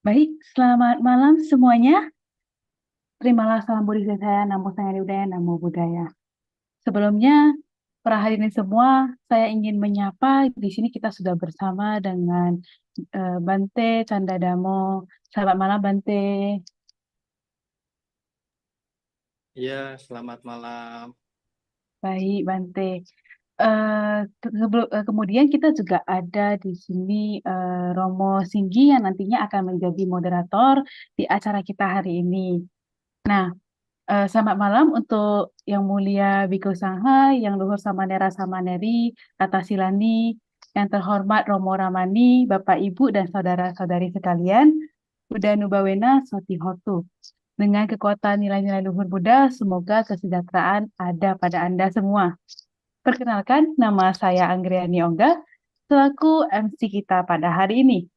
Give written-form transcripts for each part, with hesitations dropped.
Baik, selamat malam semuanya. Terimalah salam Budi saya, Namo Sang Hyang Namo Buddhaya. Sebelumnya, para hadirin semua, saya ingin menyapa. Di sini kita sudah bersama dengan Bante Candadamo. Selamat malam, Bante. Iya, selamat malam. Baik, Bante. Kemudian kita juga ada di sini Romo Singgi yang nantinya akan menjadi moderator di acara kita hari ini. Nah, selamat malam untuk Yang Mulia Biko Sangha, Yang Luhur Samanera Samaneri, Tata Silani, yang terhormat Romo Ramani, Bapak Ibu dan saudara-saudari sekalian, Buddha Nubawena Sotihotu. Dengan kekuatan nilai-nilai luhur Buddha, semoga kesejahteraan ada pada Anda semua. Perkenalkan, nama saya Anggriani Ongga, selaku MC kita pada hari ini.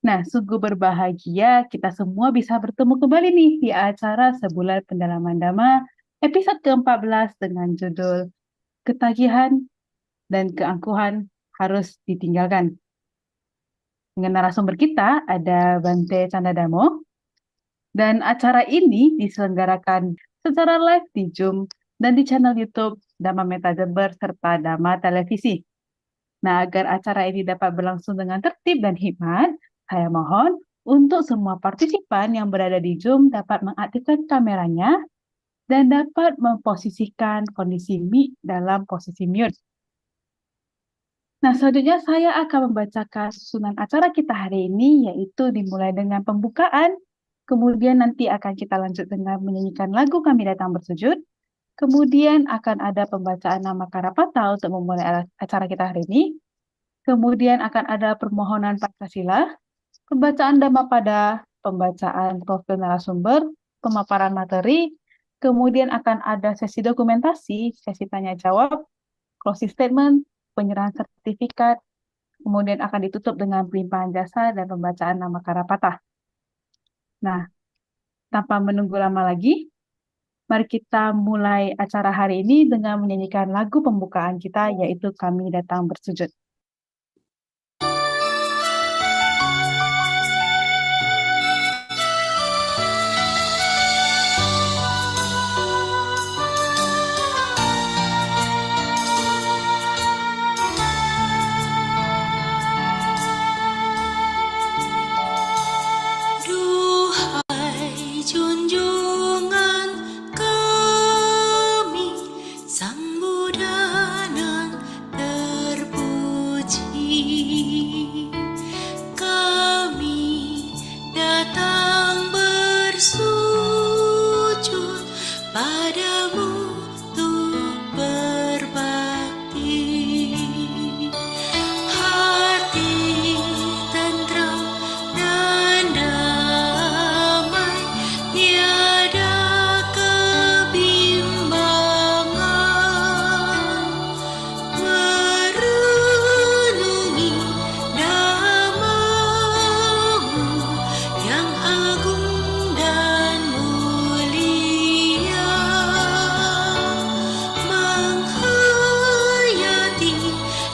Nah, sungguh berbahagia kita semua bisa bertemu kembali nih di acara Sebulan Pendalaman Dhamma episode ke-14 dengan judul Ketagihan dan Keangkuhan Harus Ditinggalkan. Dengan narasumber kita ada Bante Candadamo, dan acara ini diselenggarakan secara live di Zoom dan di channel YouTube Dhamma Meta Jember serta Dhamma Televisi. Nah, agar acara ini dapat berlangsung dengan tertib dan hikmat, saya mohon untuk semua partisipan yang berada di Zoom dapat mengaktifkan kameranya dan dapat memposisikan kondisi mic dalam posisi mute. Nah, selanjutnya saya akan membacakan susunan acara kita hari ini, yaitu dimulai dengan pembukaan, kemudian nanti akan kita lanjut dengan menyanyikan lagu Kami Datang Bersujud, kemudian akan ada pembacaan nama Karapata untuk memulai acara kita hari ini, kemudian akan ada permohonan Pancasila, pembacaan Dhammapada, pembacaan profil narasumber, pemaparan materi, kemudian akan ada sesi dokumentasi, sesi tanya jawab, closing statement, penyerahan sertifikat, kemudian akan ditutup dengan pelimpahan jasa dan pembacaan nama Karapata. Nah, tanpa menunggu lama lagi, mari kita mulai acara hari ini dengan menyanyikan lagu pembukaan kita, yaitu Kami Datang Bersujud. Duhai junjungan kami, Sang Buddha nan terpuji, kami datang bersujud padamu untuk berbakti. Hati tentram dan damai, tiada kebimbangan, merenungi Dhamma-Mu yang agung dan mulia, menghayati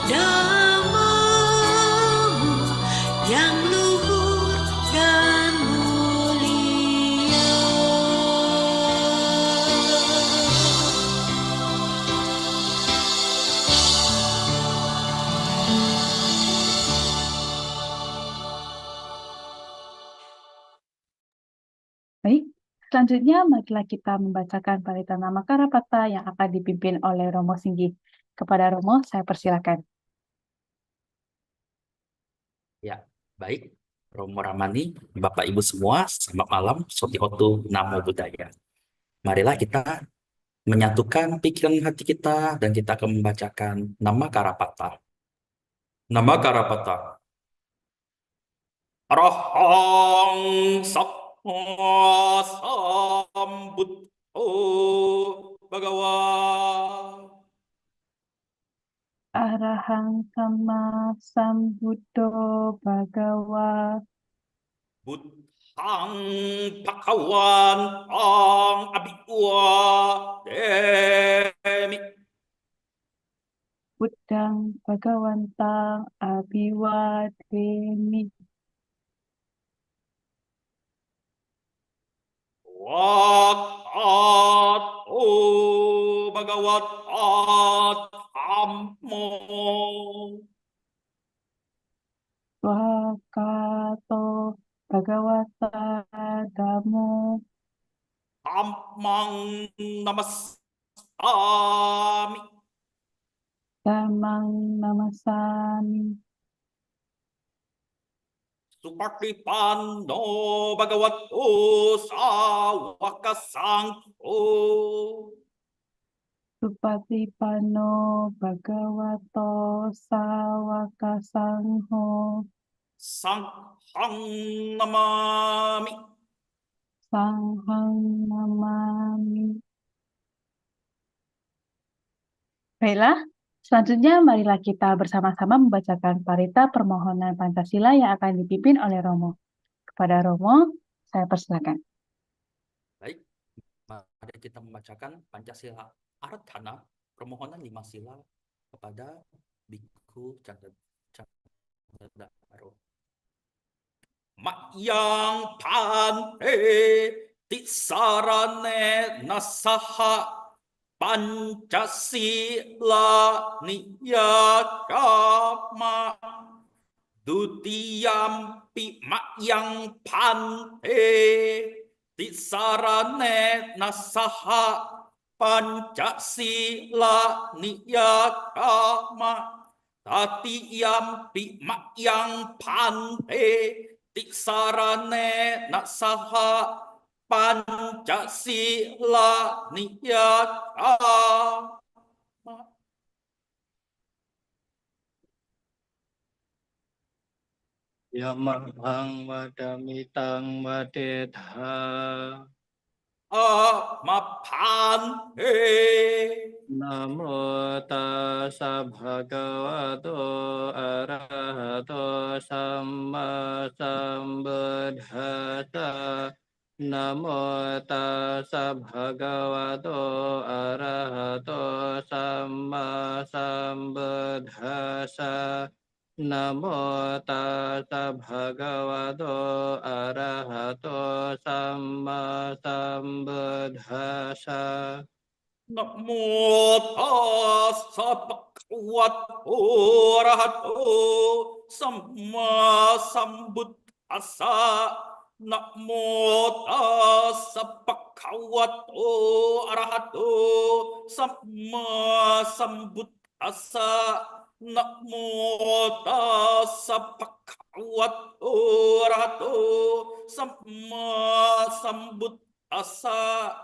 Dhamma-Mu yang luhur dan mulia. Baik, selanjutnya marilah kita membacakan Parita Nama Karapata yang akan dipimpin oleh Romo Singgi. Kepada Romo, saya persilakan. Ya, baik. Romo Ramani, Bapak Ibu semua, selamat malam. Sotihotu Namo Buddhaya. Marilah kita menyatukan pikiran hati kita dan kita akan membacakan nama Karapata. Nama Karapata. Arahang Sama Sambuddho Bhagawa. Arahang Sama Sambuddho Bhagawa. Buddhang Bhagawantang Abhiwa Demi. Bhagawantang Abhiwademi. Wakato Bhagawat Ammo Wakato Bhagawata Dhammo Dhammang Namasami Dhammang Namasami. Supatipanno Bhagavato Sawaka Sangho Supatipanno Bhagavato Sawaka Sangho Sanghang Namami. Sanghang Namami. Baiklah, selanjutnya marilah kita bersama-sama membacakan parita permohonan Pancasila yang akan dipimpin oleh Romo. Kepada Romo, saya persilakan. Baik, mari kita membacakan Pancasila Arthana, permohonan 5 sila kepada Bhikkhu Candadaro. Makyang Pante Tisarane Nasaha Pancasila Niyakama Dutiyampi Makyang Pante Tisarane Nasaha Pancasila Niyakama Tatiyampi Makyang Pante Tisarane Nasaha Pancasila Niyakama. Yamahang Vadamitang Vadetha Amapante Namo tassa bhagavato arahato samma sambuddhassa. Namo tassa bhagavato arahato samma sambuddhassa. Namo tassa bhagavato arahato samma sambuddhassa. Namo tassa bhagavato arahato samma sambuddhassa. Namo tassa bhagavato arahato samma sambuddhassa. Namo tassa bhagavato arahato samma sambuddhassa.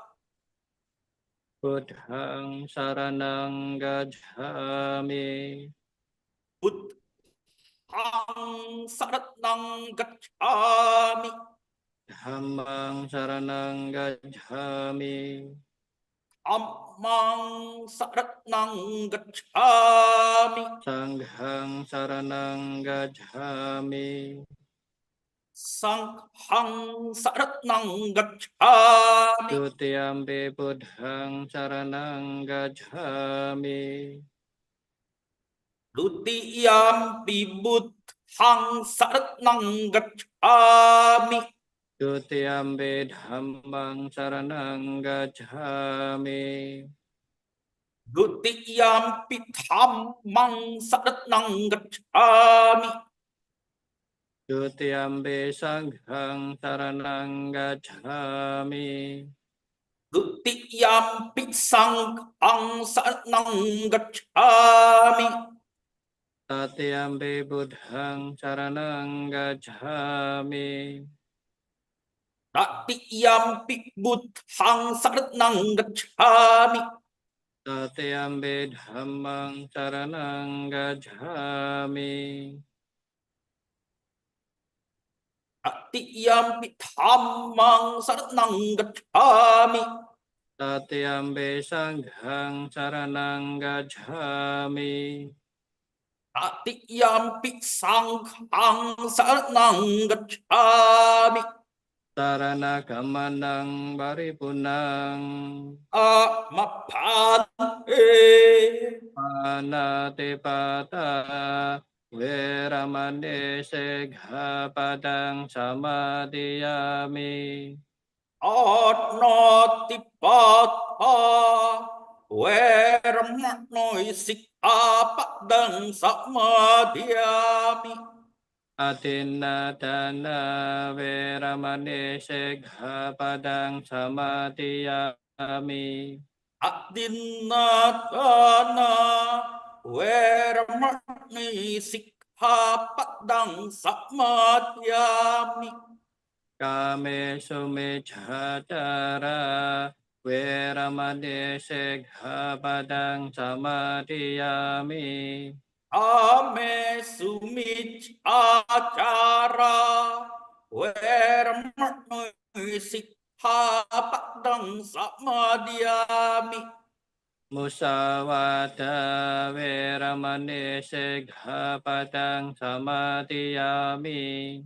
Buddhang saranang gacchami. Buddhang saranang gacchami. Dhammang saranang gacchami. Dhammang saranang gacchami. Sanghang saranang gacchami. Sanghang saranang gacchami. Dutiyampi buddhang saranang gacchami. Dutiyampi buddhang saranang gacchami. Dutiyampi dhammang saranang gacchami. Dutiyampi dhammang saranang gacchami. Dutiyampi sanghang saranang gacchami. Dutiyampi sanghang saranang gacchami. Tatiyampi buddhang saranang gacchami. Tatiyampi buddhang saranang gacchami. Tatiyampi dhammang saranang gacchami. Tatiyampi dhammang saranang gacchami. Tatiyampi sanghang saranang gacchami. Tatiyampi sanghang saranang gacchami. Sarana gamanang paripunang. Amapante Panat Satipatthana Veramani Sikkhapadang Samadhiyami. Atnatipatha Weramani Sikkhapadang Samadhiyami. Atinadana Veramani Sikkhapadang Samadhiyami. Adinatana Weramani Sikkhapadang Samadhiyami. Kame sumicchācara Veramani Sikkhapadang Samadhiyami. Ame sumicchācara Weramani Sikkhapadang Samadhiyami. Musawada Veramani Sikkhapadang Samadhiyami.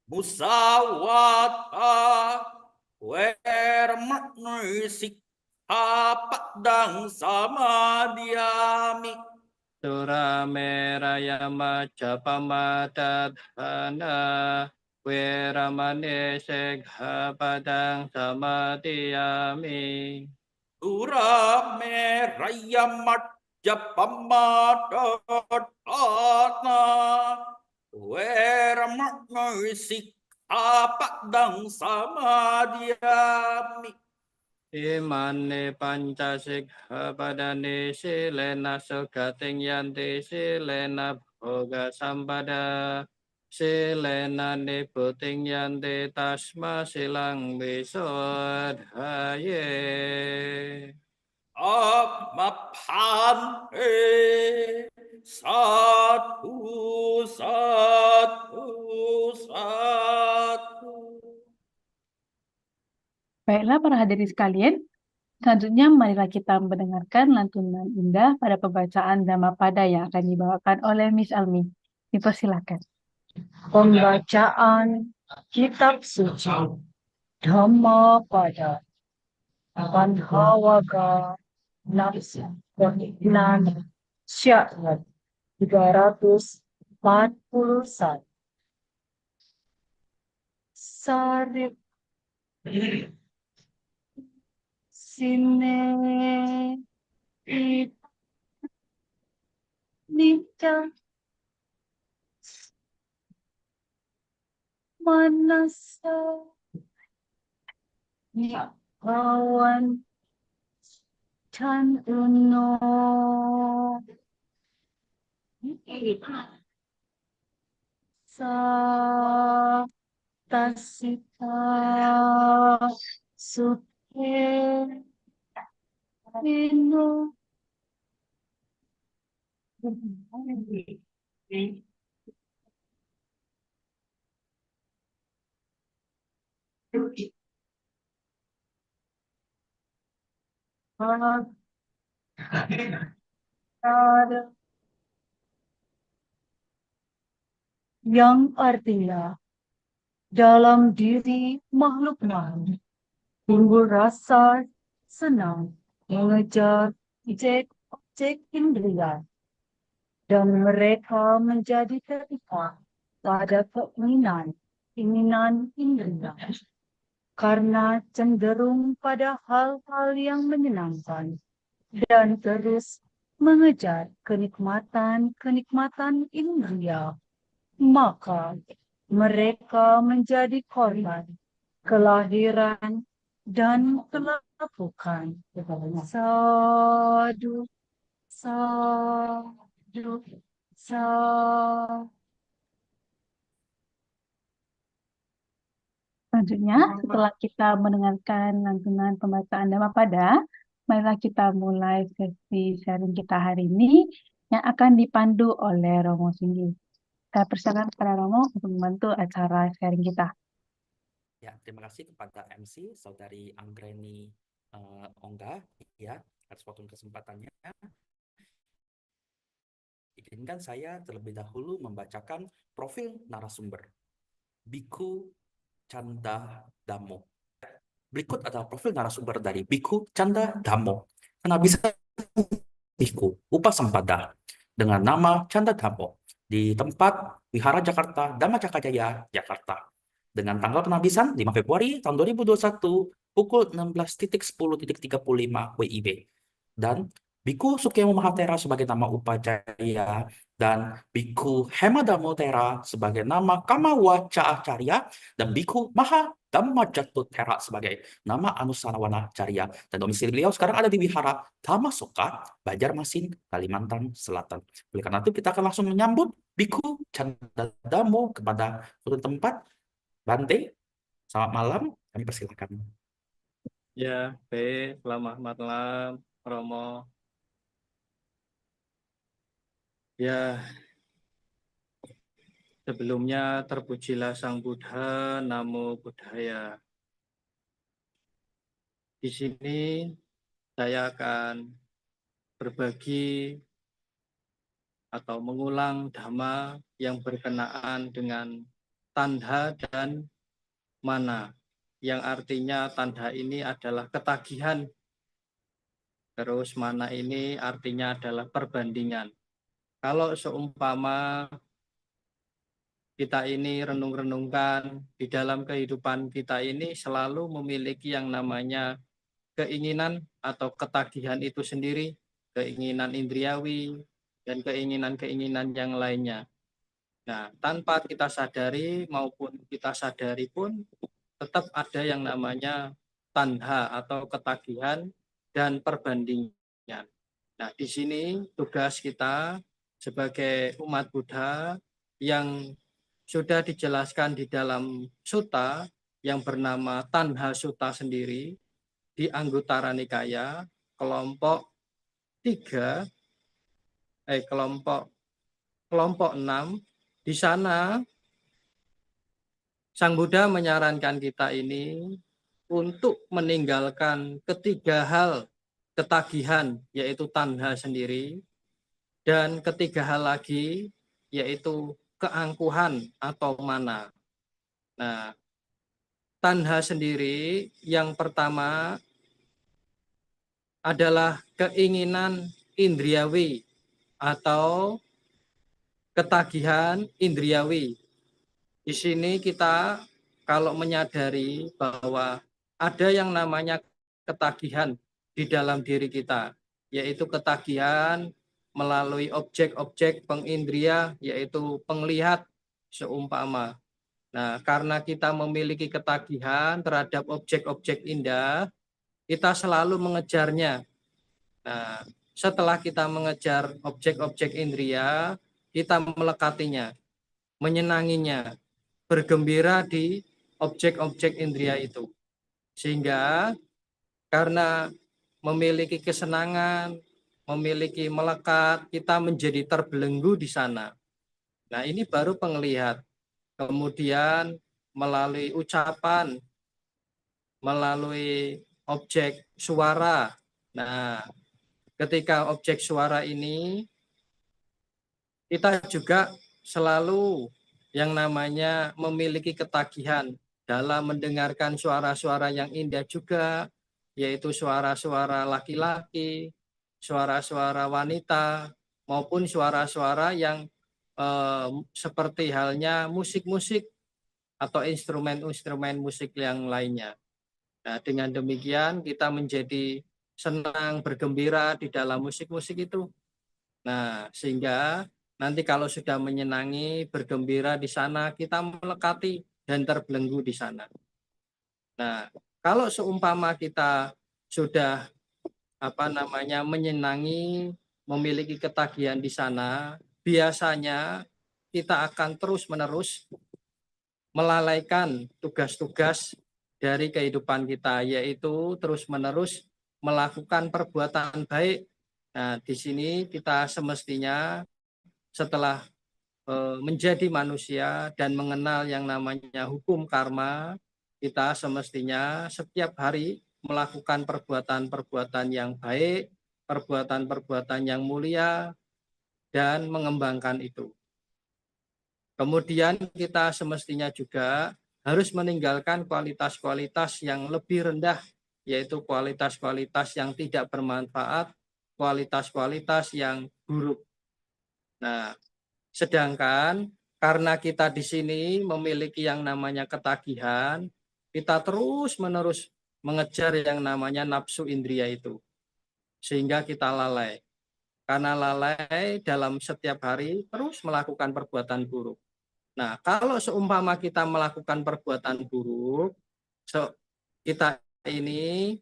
Musawata Weramani Sikkhapadang Samadhiyami. Suramera Majappamadadhana Veramani Sikkhapadang Samadhiyami. Durame Rayamajappamadadhana Weramani Sikkhapadang Samadhiyami. Imane panca sikkhapadane silena sugating yanti silena bhoga sampada silena niputing yanti tasma silang visodhaye. Amapante Satu Satu Satu. Baiklah para hadirin sekalian, selanjutnya marilah kita mendengarkan lantunan indah pada pembacaan Dhammapada yang akan dibawakan oleh Miss Almi. Dipersilakan. Pembacaan Kitab Suci Dhammapada Panhawaga Nafsu Nan Syakrat 341 Sarip Sine Nica Manasa Kawan Chan Uno Sa Tasita Sute Ino yang artinya dalam diri makhluk-makhluk timbul rasa senang mengejar objek indera dan mereka menjadi terikat pada keinginan indera karena cenderung pada hal-hal yang menyenangkan dan terus mengejar kenikmatan indera, maka mereka menjadi korban kelahiran dan kelapukan. Sadu, sadu, sadu. Selanjutnya, setelah kita mendengarkan lantunan pembacaan Dhammapada, marilah kita mulai sesi sharing kita hari ini yang akan dipandu oleh Romo Singgi. Saya persilakan kepada Romo untuk membantu acara sharing kita. Ya, terima kasih kepada MC Saudari Anggreni Ongga ya atas waktu kesempatannya. Izinkan saya terlebih dahulu membacakan profil narasumber Bhikkhu Canda Dhammo. Berikut adalah profil narasumber dari Bhikkhu Canda Dhammo. Karena bisa Bhikkhu Upasampada, dengan nama Canda Dhammo di tempat Wihara Jakarta, Dhamma Cakajaya, Jakarta. Dengan tanggal penabisan 5 Februari tahun 2021 pukul 16.10.35 WIB. Dan Biku Sukyamo Mahatera sebagai nama Upajaya dan Biku Hemadamotera sebagai nama Kamawaca Acarya dan Biku Maha Dhammajatutera sebagai nama Anusanawana Carya. Dan domisili beliau sekarang ada di Wihara Dhammasoka, Banjarmasin, Kalimantan Selatan. Oleh karena itu kita akan langsung menyambut Biku Canda Dhammo kepada turun tempat. Bante, selamat malam, kami persilakan. Ya, baik. Selamat malam, Romo. Ya, sebelumnya terpujilah Sang Buddha, Namo Buddhaya. Di sini saya akan berbagi atau mengulang dhamma yang berkenaan dengan tandha dan mana, yang artinya tandha ini adalah ketagihan, terus mana ini artinya adalah perbandingan. Kalau seumpama kita ini renung-renungkan di dalam kehidupan kita ini selalu memiliki yang namanya keinginan atau ketagihan itu sendiri, keinginan indriawi dan keinginan-keinginan yang lainnya. Nah, tanpa kita sadari maupun kita sadari pun tetap ada yang namanya tandha atau ketagihan dan perbandingan. Nah, di sini tugas kita sebagai umat Buddha yang sudah dijelaskan di dalam sutta yang bernama Tanha Sutta sendiri di Anguttara Nikaya kelompok 6. Di sana Sang Buddha menyarankan kita ini untuk meninggalkan ketiga hal ketagihan, yaitu tanha sendiri, dan ketiga hal lagi yaitu keangkuhan atau mana. Nah, tanha sendiri yang pertama adalah keinginan indriawi atau ketagihan indriawi. Di sini kita kalau menyadari bahwa ada yang namanya ketagihan di dalam diri kita, yaitu ketagihan melalui objek-objek pengindria, yaitu penglihat seumpama. Nah, karena kita memiliki ketagihan terhadap objek-objek indah, kita selalu mengejarnya. Nah, setelah kita mengejar objek-objek indria, kita melekatinya, menyenanginya, bergembira di objek-objek indria itu. Sehingga karena memiliki kesenangan, memiliki melekat, kita menjadi terbelenggu di sana. Nah, ini baru penglihat. Kemudian melalui ucapan, melalui objek suara. Nah, ketika objek suara ini, kita juga selalu yang namanya memiliki ketagihan dalam mendengarkan suara-suara yang indah juga, yaitu suara-suara laki-laki, suara-suara wanita, maupun suara-suara yang seperti halnya musik-musik atau instrumen-instrumen musik yang lainnya. Nah, dengan demikian kita menjadi senang, bergembira di dalam musik-musik itu. Nah, sehingga nanti kalau sudah menyenangi, bergembira di sana, kita melekati dan terbelenggu di sana. Nah, kalau seumpama kita sudah menyenangi, memiliki ketagihan di sana, biasanya kita akan terus-menerus melalaikan tugas-tugas dari kehidupan kita, yaitu terus-menerus melakukan perbuatan baik. Nah, di sini kita semestinya setelah menjadi manusia dan mengenal yang namanya hukum karma, kita semestinya setiap hari melakukan perbuatan-perbuatan yang baik, perbuatan-perbuatan yang mulia, dan mengembangkan itu. Kemudian kita semestinya juga harus meninggalkan kualitas-kualitas yang lebih rendah, yaitu kualitas-kualitas yang tidak bermanfaat, kualitas-kualitas yang buruk. Nah, sedangkan karena kita di sini memiliki yang namanya ketagihan, kita terus-menerus mengejar yang namanya nafsu indria itu, sehingga kita lalai. Karena lalai dalam setiap hari terus melakukan perbuatan buruk. Nah, kalau seumpama kita melakukan perbuatan buruk, kita ini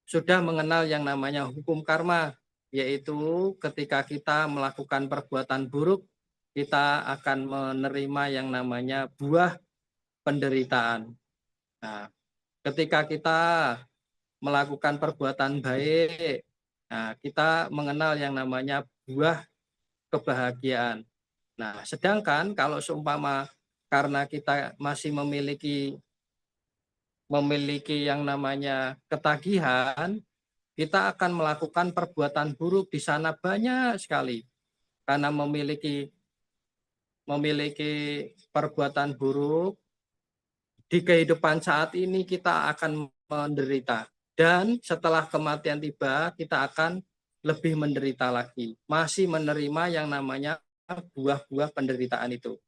sudah mengenal yang namanya hukum karma, yaitu ketika kita melakukan perbuatan buruk, kita akan menerima yang namanya buah penderitaan. Nah, ketika kita melakukan perbuatan baik, nah, kita mengenal yang namanya buah kebahagiaan. Nah, sedangkan kalau seumpama karena kita masih memiliki yang namanya ketagihan, kita akan melakukan perbuatan buruk di sana banyak sekali. Karena memiliki perbuatan buruk di kehidupan saat ini, kita akan menderita. Dan setelah kematian tiba, kita akan lebih menderita lagi. Masih menerima yang namanya buah-buah penderitaan itu,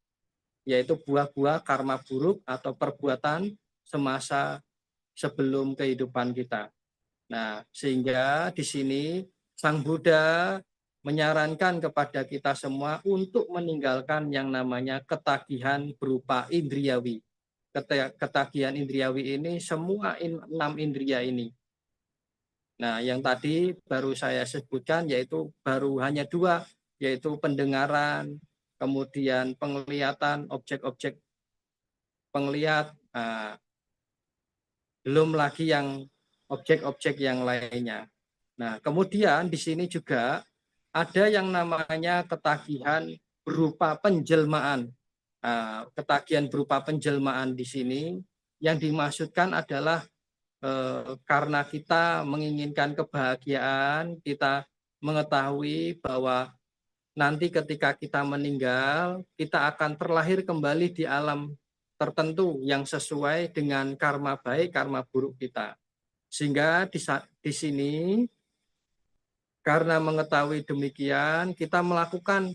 yaitu buah-buah karma buruk atau perbuatan semasa sebelum kehidupan kita. Nah, sehingga di sini Sang Buddha menyarankan kepada kita semua untuk meninggalkan yang namanya ketagihan berupa indriawi. Ketagihan indriawi ini semua 6 indria ini. Nah, yang tadi baru saya sebutkan yaitu baru hanya 2, yaitu pendengaran, kemudian penglihatan, objek-objek penglihat, belum lagi yang objek-objek yang lainnya. Nah, kemudian di sini juga ada yang namanya ketagihan berupa penjelmaan. Ketagihan berupa penjelmaan di sini yang dimaksudkan adalah karena kita menginginkan kebahagiaan, kita mengetahui bahwa nanti ketika kita meninggal, kita akan terlahir kembali di alam tertentu yang sesuai dengan karma baik, karma buruk kita. Sehingga di sini karena mengetahui demikian, kita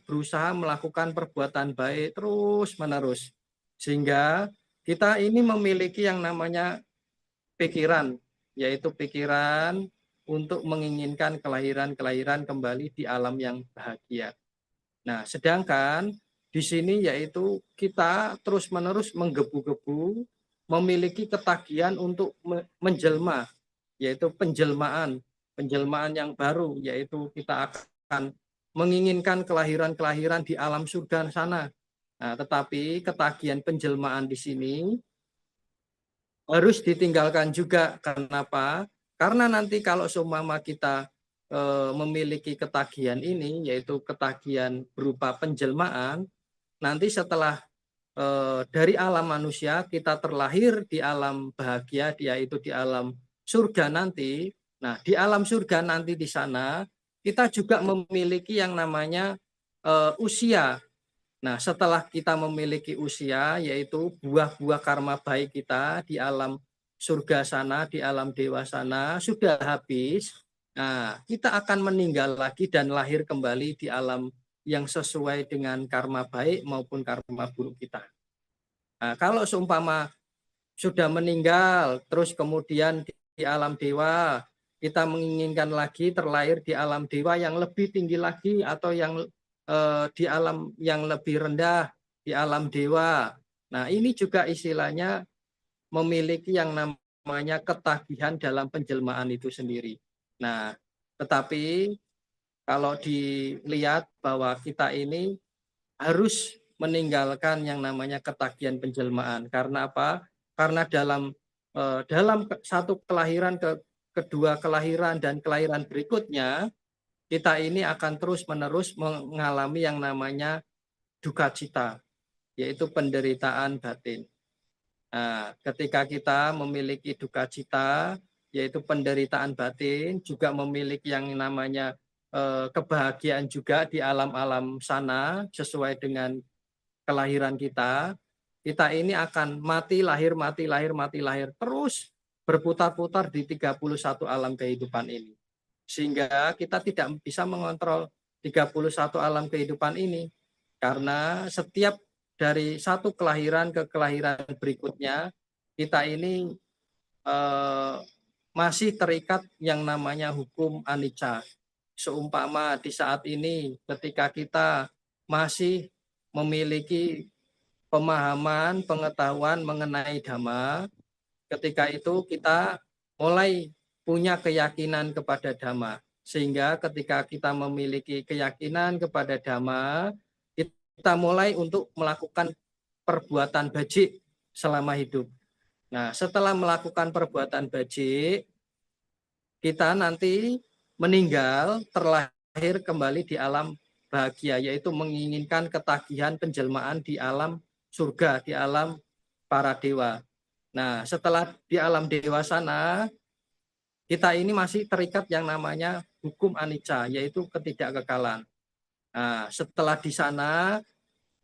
berusaha melakukan perbuatan baik terus-menerus. Sehingga kita ini memiliki yang namanya pikiran, yaitu pikiran untuk menginginkan kelahiran kembali di alam yang bahagia. Nah, sedangkan di sini yaitu kita terus-menerus menggebu-gebu memiliki ketagihan untuk menjelma, yaitu penjelmaan yang baru, yaitu kita akan menginginkan kelahiran di alam surga sana. Nah, tetapi ketagihan penjelmaan di sini harus ditinggalkan juga. Kenapa? Karena nanti kalau seumpama kita memiliki ketagihan ini, yaitu ketagihan berupa penjelmaan, nanti setelah dari alam manusia kita terlahir di alam bahagia, yaitu di alam surga nanti. Nah, di alam surga nanti di sana kita juga memiliki yang namanya usia. Nah, setelah kita memiliki usia, yaitu buah-buah karma baik kita di alam surga sana, di alam dewa sana, sudah habis, nah, kita akan meninggal lagi dan lahir kembali di alam yang sesuai dengan karma baik maupun karma buruk kita. Nah, kalau seumpama sudah meninggal, terus kemudian di alam dewa, kita menginginkan lagi terlahir di alam dewa yang lebih tinggi lagi atau yang di alam yang lebih rendah, di alam dewa. Nah, ini juga istilahnya memiliki yang namanya ketagihan dalam penjelmaan itu sendiri. Nah, tetapi kalau dilihat bahwa kita ini harus meninggalkan yang namanya ketagihan penjelmaan. Karena apa? Karena dalam satu kelahiran kedua kelahiran dan kelahiran berikutnya, kita ini akan terus-menerus mengalami yang namanya duka cita, yaitu penderitaan batin. Nah, ketika kita memiliki duka cita, yaitu penderitaan batin, juga memiliki yang namanya kebahagiaan juga di alam-alam sana, sesuai dengan kelahiran kita, kita ini akan mati, lahir, terus berputar-putar di 31 alam kehidupan ini. Sehingga kita tidak bisa mengontrol 31 alam kehidupan ini. Karena setiap dari satu kelahiran ke kelahiran berikutnya, kita ini masih terikat yang namanya hukum anicca. Seumpama di saat ini ketika kita masih memiliki pemahaman, pengetahuan mengenai Dhamma, ketika itu kita mulai punya keyakinan kepada Dhamma. Sehingga ketika kita memiliki keyakinan kepada Dhamma, kita mulai untuk melakukan perbuatan bajik selama hidup. Nah, setelah melakukan perbuatan bajik, kita nanti meninggal, terlahir kembali di alam bahagia, yaitu menginginkan ketagihan penjelmaan di alam surga, di alam para dewa. Nah, setelah di alam dewa sana, kita ini masih terikat yang namanya hukum anicca, yaitu ketidakkekalan. Nah, setelah di sana,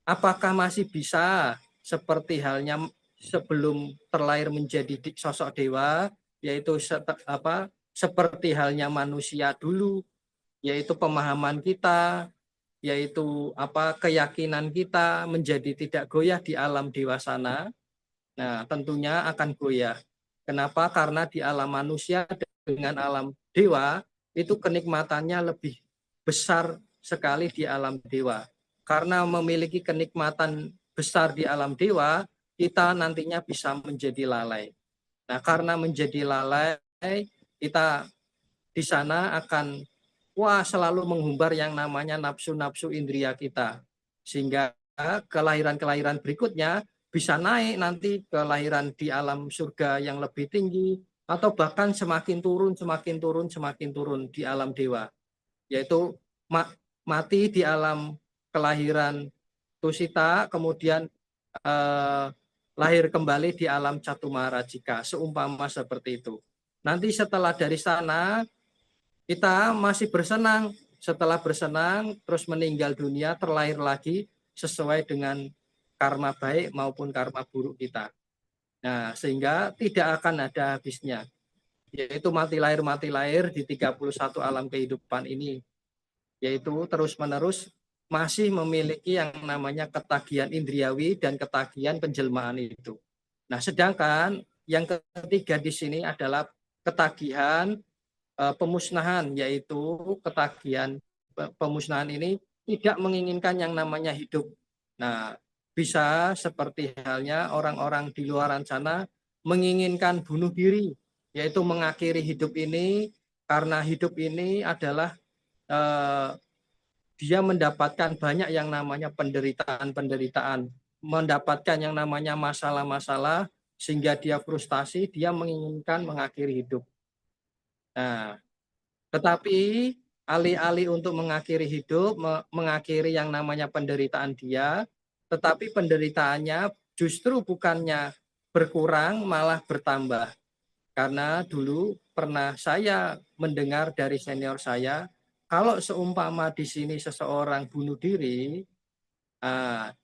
apakah masih bisa seperti halnya sebelum terlahir menjadi sosok dewa, yaitu seperti halnya manusia dulu, yaitu pemahaman kita, yaitu keyakinan kita menjadi tidak goyah di alam dewa sana. Nah, tentunya akan goyah. Kenapa? Karena di alam manusia dengan alam dewa itu kenikmatannya lebih besar sekali di alam dewa. Karena memiliki kenikmatan besar di alam dewa, kita nantinya bisa menjadi lalai. Nah, karena menjadi lalai, kita di sana akan selalu menghumbar yang namanya nafsu-nafsu indria kita. Sehingga kelahiran-kelahiran berikutnya bisa naik nanti kelahiran di alam surga yang lebih tinggi, atau bahkan semakin turun di alam dewa, yaitu mati di alam kelahiran tusita, kemudian lahir kembali di alam Catumarajika, seumpama seperti itu. Nanti setelah dari sana kita masih bersenang, setelah bersenang terus meninggal dunia, terlahir lagi sesuai dengan karma baik maupun karma buruk kita. Nah, sehingga tidak akan ada habisnya, yaitu mati lahir di 31 alam kehidupan ini, yaitu terus-menerus masih memiliki yang namanya ketagihan indriawi dan ketagihan penjelmaan itu. Nah, sedangkan yang ketiga di sini adalah ketagihan pemusnahan, yaitu ketagihan pemusnahan ini tidak menginginkan yang namanya hidup. Nah, bisa seperti halnya orang-orang di luaran sana menginginkan bunuh diri, yaitu mengakhiri hidup ini, karena hidup ini adalah dia mendapatkan banyak yang namanya penderitaan, mendapatkan yang namanya masalah-masalah, sehingga dia frustasi, dia menginginkan mengakhiri hidup. Nah, tetapi alih-alih untuk mengakhiri hidup, mengakhiri yang namanya penderitaan dia, tetapi penderitaannya justru bukannya berkurang, malah bertambah. Karena dulu pernah saya mendengar dari senior saya, kalau seumpama di sini seseorang bunuh diri,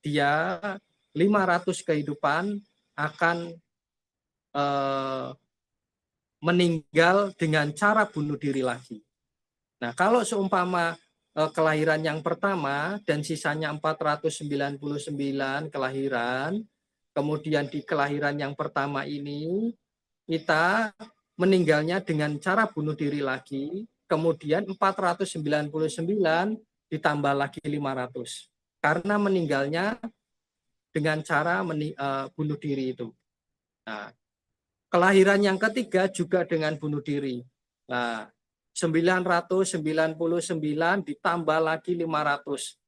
dia 500 kehidupan akan meninggal dengan cara bunuh diri lagi. Nah, kalau seumpama kelahiran yang pertama dan sisanya 499 kelahiran, kemudian di kelahiran yang pertama ini kita meninggalnya dengan cara bunuh diri lagi, kemudian 499 ditambah lagi 500. Karena meninggalnya dengan cara bunuh diri itu. Nah, kelahiran yang ketiga juga dengan bunuh diri. Nah, 999 ditambah lagi 500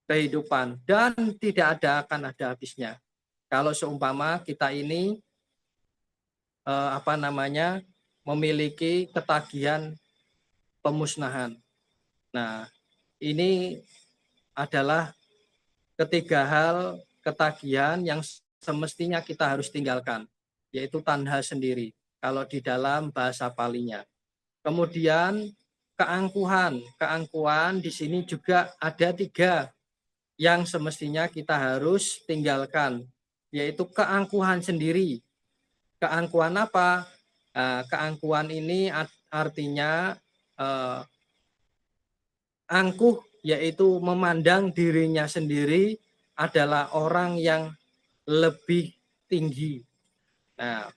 kehidupan, dan tidak akan ada habisnya. Kalau seumpama kita ini memiliki ketagihan pemusnahan. Nah, ini adalah ketiga hal ketagihan yang semestinya kita harus tinggalkan, yaitu tanha sendiri, kalau di dalam bahasa Palinya. Kemudian keangkuhan di sini juga ada 3 yang semestinya kita harus tinggalkan, yaitu keangkuhan sendiri. Keangkuhan apa? Keangkuhan ini artinya angkuh yaitu memandang dirinya sendiri adalah orang yang lebih tinggi. Nah,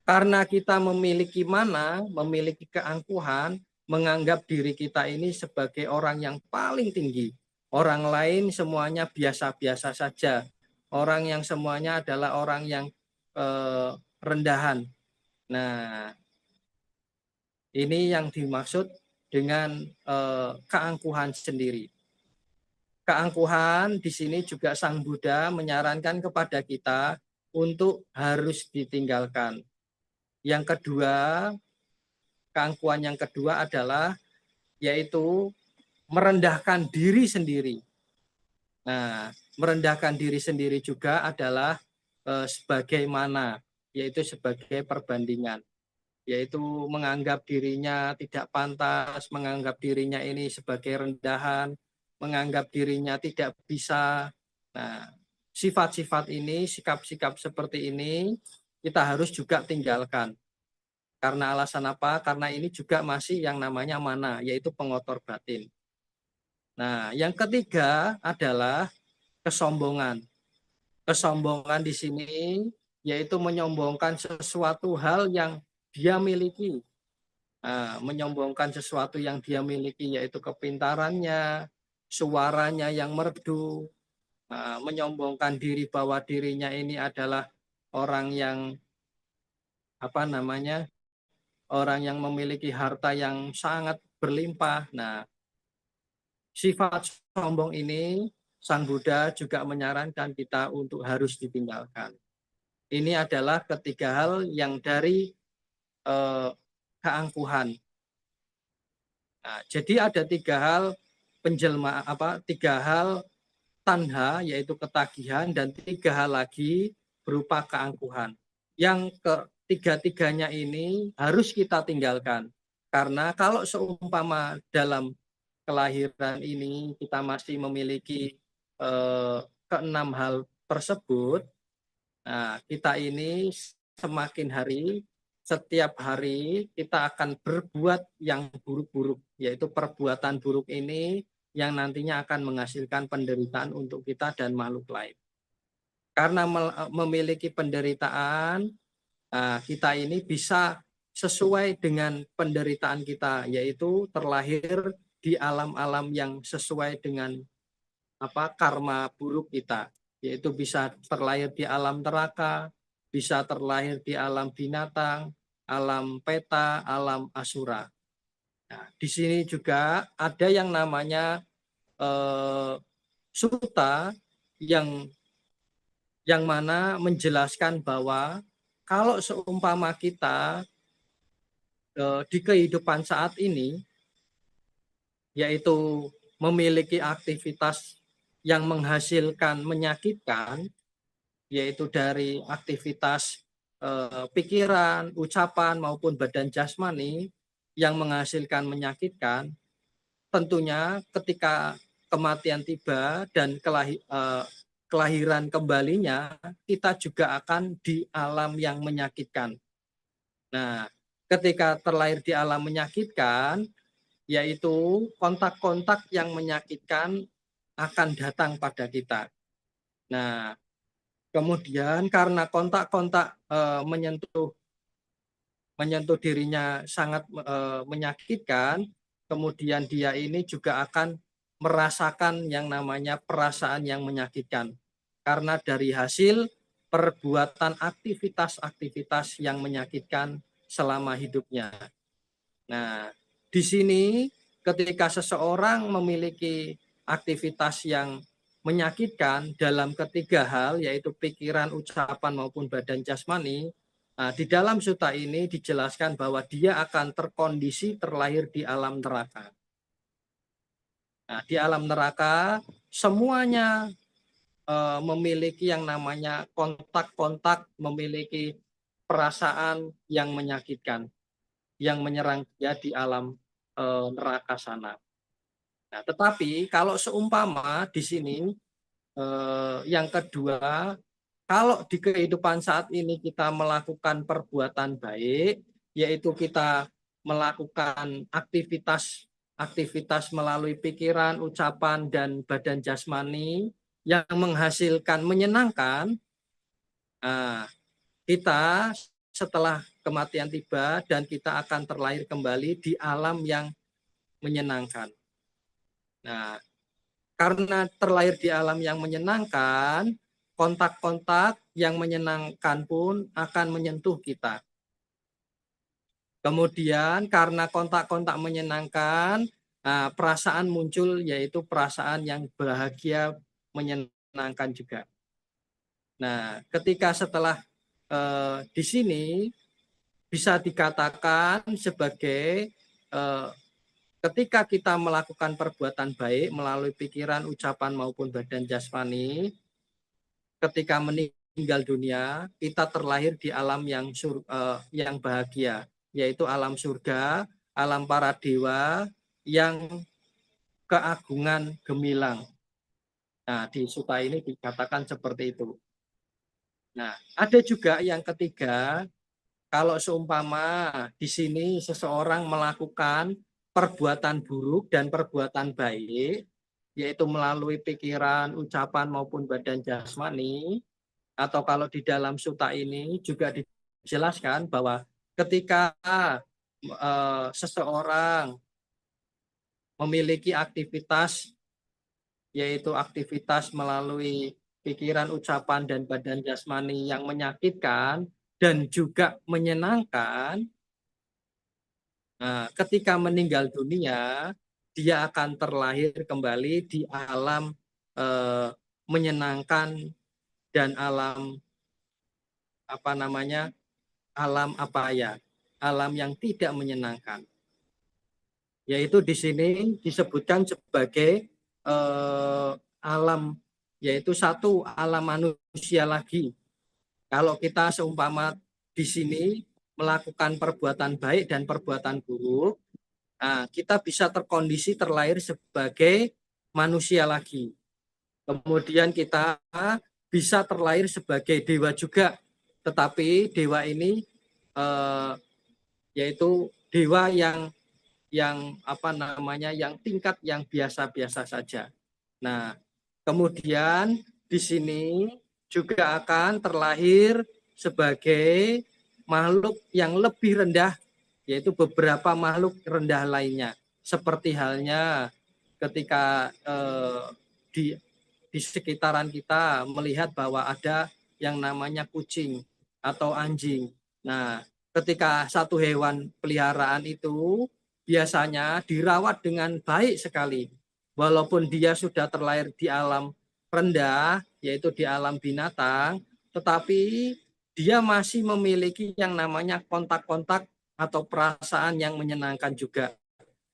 karena kita memiliki mana, memiliki keangkuhan, menganggap diri kita ini sebagai orang yang paling tinggi. Orang lain semuanya biasa-biasa saja. Orang yang semuanya adalah orang yang rendahan. Nah, ini yang dimaksud dengan keangkuhan sendiri. Keangkuhan di sini juga Sang Buddha menyarankan kepada kita untuk harus ditinggalkan. Yang kedua, keangkuhan yang kedua adalah yaitu merendahkan diri sendiri. Nah, merendahkan diri sendiri juga adalah sebagaimana, yaitu sebagai perbandingan, yaitu menganggap dirinya tidak pantas, menganggap dirinya ini sebagai rendahan, menganggap dirinya tidak bisa. Nah, sifat-sifat ini, sikap-sikap seperti ini kita harus juga tinggalkan. Karena alasan apa? Karena ini juga masih yang namanya mana, yaitu pengotor batin. Nah, yang ketiga adalah kesombongan. Kesombongan di sini yaitu menyombongkan sesuatu hal yang dia miliki. Nah, menyombongkan sesuatu yang dia miliki yaitu kepintarannya, suaranya yang merdu, menyombongkan diri bahwa dirinya ini adalah orang yang orang yang memiliki harta yang sangat berlimpah. Nah, sifat sombong ini Sang Buddha juga menyarankan kita untuk harus ditinggalkan. Ini adalah ketiga hal yang dari keangkuhan. Nah, jadi ada tiga hal tanha, yaitu ketagihan, dan tiga hal lagi berupa keangkuhan. Yang ketiga-tiganya ini harus kita tinggalkan. Karena kalau seumpama dalam kelahiran ini kita masih memiliki keenam hal tersebut, nah, kita ini setiap hari kita akan berbuat yang buruk-buruk, yaitu perbuatan buruk ini yang nantinya akan menghasilkan penderitaan untuk kita dan makhluk lain. Karena memiliki penderitaan, kita ini bisa sesuai dengan penderitaan kita, yaitu terlahir di alam-alam yang sesuai dengan karma buruk kita, yaitu bisa terlahir di alam neraka, bisa terlahir di alam binatang, alam peta, alam asura. Nah, di sini juga ada yang namanya sutta yang mana menjelaskan bahwa kalau seumpama kita di kehidupan saat ini, yaitu memiliki aktivitas yang menghasilkan menyakitkan, yaitu dari aktivitas pikiran, ucapan maupun badan jasmani yang menghasilkan menyakitkan, tentunya ketika kematian tiba dan kelahiran kembalinya, kita juga akan di alam yang menyakitkan. Nah, ketika terlahir di alam menyakitkan, yaitu kontak-kontak yang menyakitkan akan datang pada kita. Nah, kemudian karena kontak-kontak menyentuh dirinya sangat menyakitkan, kemudian dia ini juga akan merasakan yang namanya perasaan yang menyakitkan. Karena dari hasil perbuatan aktivitas-aktivitas yang menyakitkan selama hidupnya. Nah, di sini ketika seseorang memiliki aktivitas yang menyakitkan dalam ketiga hal, yaitu pikiran, ucapan maupun badan jasmani, di dalam sutta ini dijelaskan bahwa dia akan terkondisi terlahir di alam neraka. Nah, di alam neraka semuanya memiliki yang namanya kontak-kontak, memiliki perasaan yang menyakitkan, yang menyerang dia di alam neraka sana. Nah, tetapi kalau seumpama di sini yang kedua, kalau di kehidupan saat ini kita melakukan perbuatan baik, yaitu kita melakukan aktivitas aktivitas melalui pikiran, ucapan, dan badan jasmani yang menghasilkan menyenangkan, kita setelah kematian tiba dan kita akan terlahir kembali di alam yang menyenangkan. Nah, karena terlahir di alam yang menyenangkan, kontak-kontak yang menyenangkan pun akan menyentuh kita. Kemudian karena kontak-kontak menyenangkan, perasaan muncul, yaitu perasaan yang bahagia, menyenangkan juga. Nah, ketika setelah di sini bisa dikatakan sebagai ketika kita melakukan perbuatan baik melalui pikiran, ucapan maupun badan jasmani, ketika meninggal dunia kita terlahir di alam yang bahagia, yaitu alam surga, alam para dewa yang keagungan gemilang. Nah, di suta ini dikatakan seperti itu. Nah, ada juga yang ketiga, kalau seumpama di sini seseorang melakukan perbuatan buruk dan perbuatan baik, yaitu melalui pikiran, ucapan maupun badan jasmani, atau kalau di dalam suta ini juga dijelaskan bahwa ketika seseorang memiliki aktivitas, yaitu aktivitas melalui pikiran, ucapan, dan badan jasmani yang menyakitkan dan juga menyenangkan, ketika meninggal dunia, dia akan terlahir kembali di alam menyenangkan dan alam alam yang tidak menyenangkan. Yaitu di sini disebutkan sebagai alam, yaitu satu alam manusia lagi. Kalau kita seumpama di sini melakukan perbuatan baik dan perbuatan buruk, kita bisa terkondisi terlahir sebagai manusia lagi. Kemudian kita bisa terlahir sebagai dewa juga, tetapi dewa ini yaitu dewa yang tingkat yang biasa-biasa saja. Nah, kemudian di sini juga akan terlahir sebagai makhluk yang lebih rendah, yaitu beberapa makhluk rendah lainnya. Seperti halnya ketika di sekitaran kita melihat bahwa ada yang namanya kucing atau anjing. Nah, ketika satu hewan peliharaan itu biasanya dirawat dengan baik sekali. Walaupun dia sudah terlahir di alam rendah, yaitu di alam binatang, tetapi dia masih memiliki yang namanya kontak-kontak atau perasaan yang menyenangkan juga,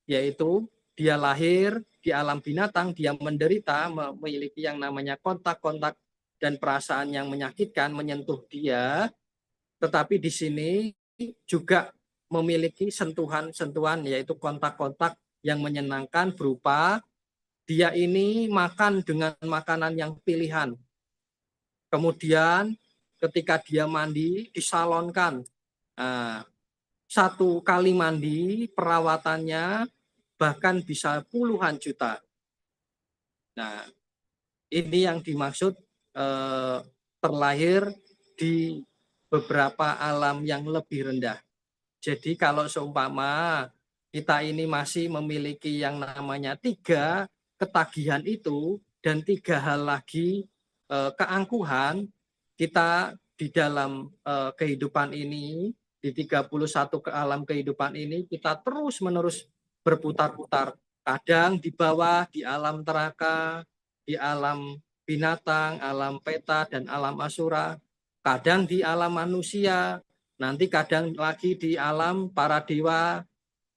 yaitu dia lahir di alam binatang, dia menderita, memiliki yang namanya kontak-kontak dan perasaan yang menyakitkan menyentuh dia, tetapi di sini juga memiliki sentuhan-sentuhan, yaitu kontak-kontak yang menyenangkan berupa dia ini makan dengan makanan yang pilihan. Kemudian ketika dia mandi disalonkan. Satu kali mandi perawatannya bahkan bisa puluhan juta. Nah, ini yang dimaksud terlahir di beberapa alam yang lebih rendah. Jadi kalau seumpama kita ini masih memiliki yang namanya 3 ketagihan itu dan 3 hal lagi keangkuhan, kita di dalam kehidupan ini, di 31 ke alam kehidupan ini, kita terus-menerus berputar-putar. Kadang di bawah, di alam neraka, di alam binatang, alam peta, dan alam asura. Kadang di alam manusia, nanti kadang lagi di alam para dewa,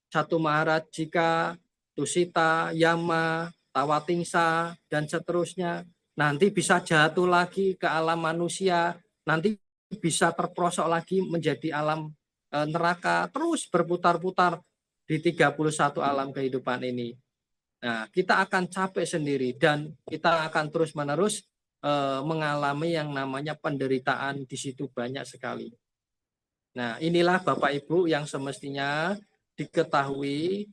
Satu Maharajika, Tusita, Yama, Tawatingsa, dan seterusnya. Nanti bisa jatuh lagi ke alam manusia, nanti bisa terprosok lagi menjadi alam neraka, terus berputar-putar di 31 alam kehidupan ini. Nah, kita akan capek sendiri dan kita akan terus-menerus mengalami yang namanya penderitaan di situ banyak sekali. Nah, inilah Bapak Ibu yang semestinya diketahui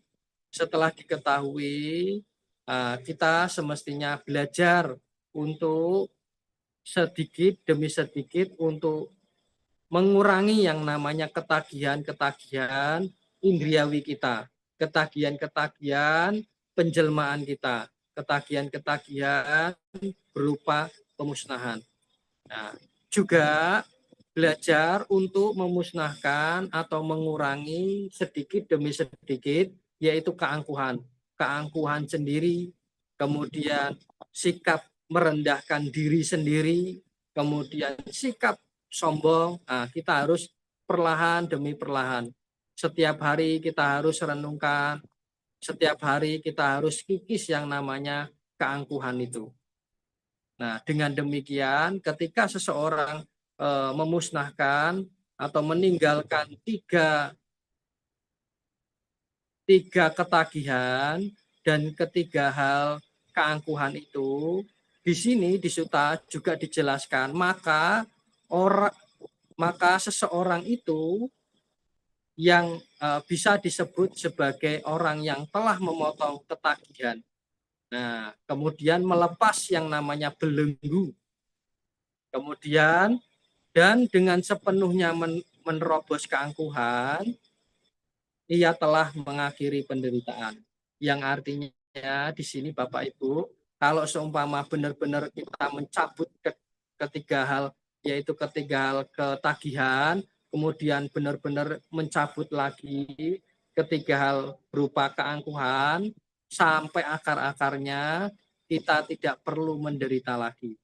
setelah diketahui, kita semestinya belajar untuk sedikit demi sedikit untuk mengurangi yang namanya ketagihan-ketagihan indriawi kita, ketagihan-ketagihan penjelmaan kita, ketagihan-ketagihan berupa pemusnahan. Nah, juga belajar untuk memusnahkan atau mengurangi sedikit demi sedikit, yaitu keangkuhan. Keangkuhan sendiri, kemudian sikap merendahkan diri sendiri, kemudian sikap sombong. Nah, kita harus perlahan demi perlahan. Setiap hari kita harus renungkan, setiap hari kita harus kikis yang namanya keangkuhan itu. Nah, dengan demikian ketika seseorang memusnahkan atau meninggalkan tiga ketagihan dan ketiga hal keangkuhan itu, di sini di Sutta juga dijelaskan, maka seseorang itu yang bisa disebut sebagai orang yang telah memotong ketagihan. Nah, kemudian melepas yang namanya belenggu. Kemudian dan dengan sepenuhnya menerobos keangkuhan, ia telah mengakhiri penderitaan. Yang artinya di sini Bapak Ibu, kalau seumpama benar-benar kita mencabut ketiga hal, yaitu ketiga hal ketagihan, kemudian benar-benar mencabut lagi ketiga hal berupa keangkuhan, sampai akar-akarnya kita tidak perlu menderita lagi,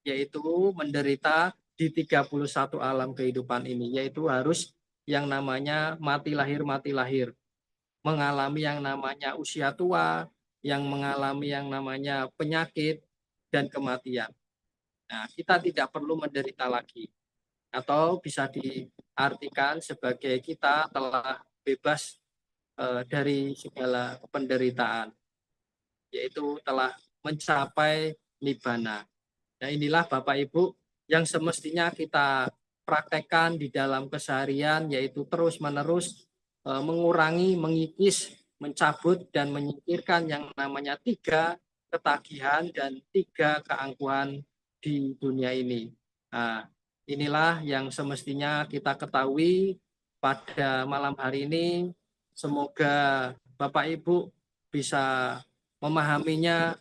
yaitu menderita di 31 alam kehidupan ini, yaitu harus yang namanya mati lahir, mengalami yang namanya usia tua, yang mengalami yang namanya penyakit dan kematian. Nah, kita tidak perlu menderita lagi, atau bisa diartikan sebagai kita telah bebas dari segala penderitaan, yaitu telah mencapai nibbana. Nah, inilah Bapak Ibu yang semestinya kita praktekkan di dalam keseharian, yaitu terus-menerus mengurangi, mengikis, mencabut, dan menyingkirkan yang namanya tiga ketagihan dan tiga keangkuhan di dunia ini. Nah, inilah yang semestinya kita ketahui pada malam hari ini. Semoga Bapak Ibu bisa memahaminya,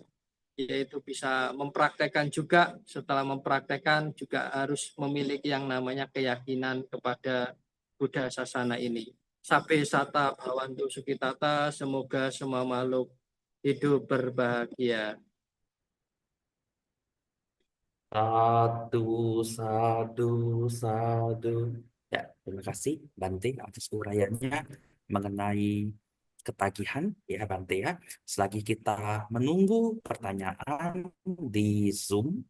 yaitu bisa mempraktekkan juga. Setelah mempraktekkan juga harus memiliki yang namanya keyakinan kepada Buddha Sasana ini. Sabe sata bhawantu sukitata, semoga semua makhluk hidup berbahagia. Sadu, sadu, sadu. Ya, terima kasih Bante atas uraiannya mengenai ketagihan ya Bante ya. Selagi kita menunggu pertanyaan di Zoom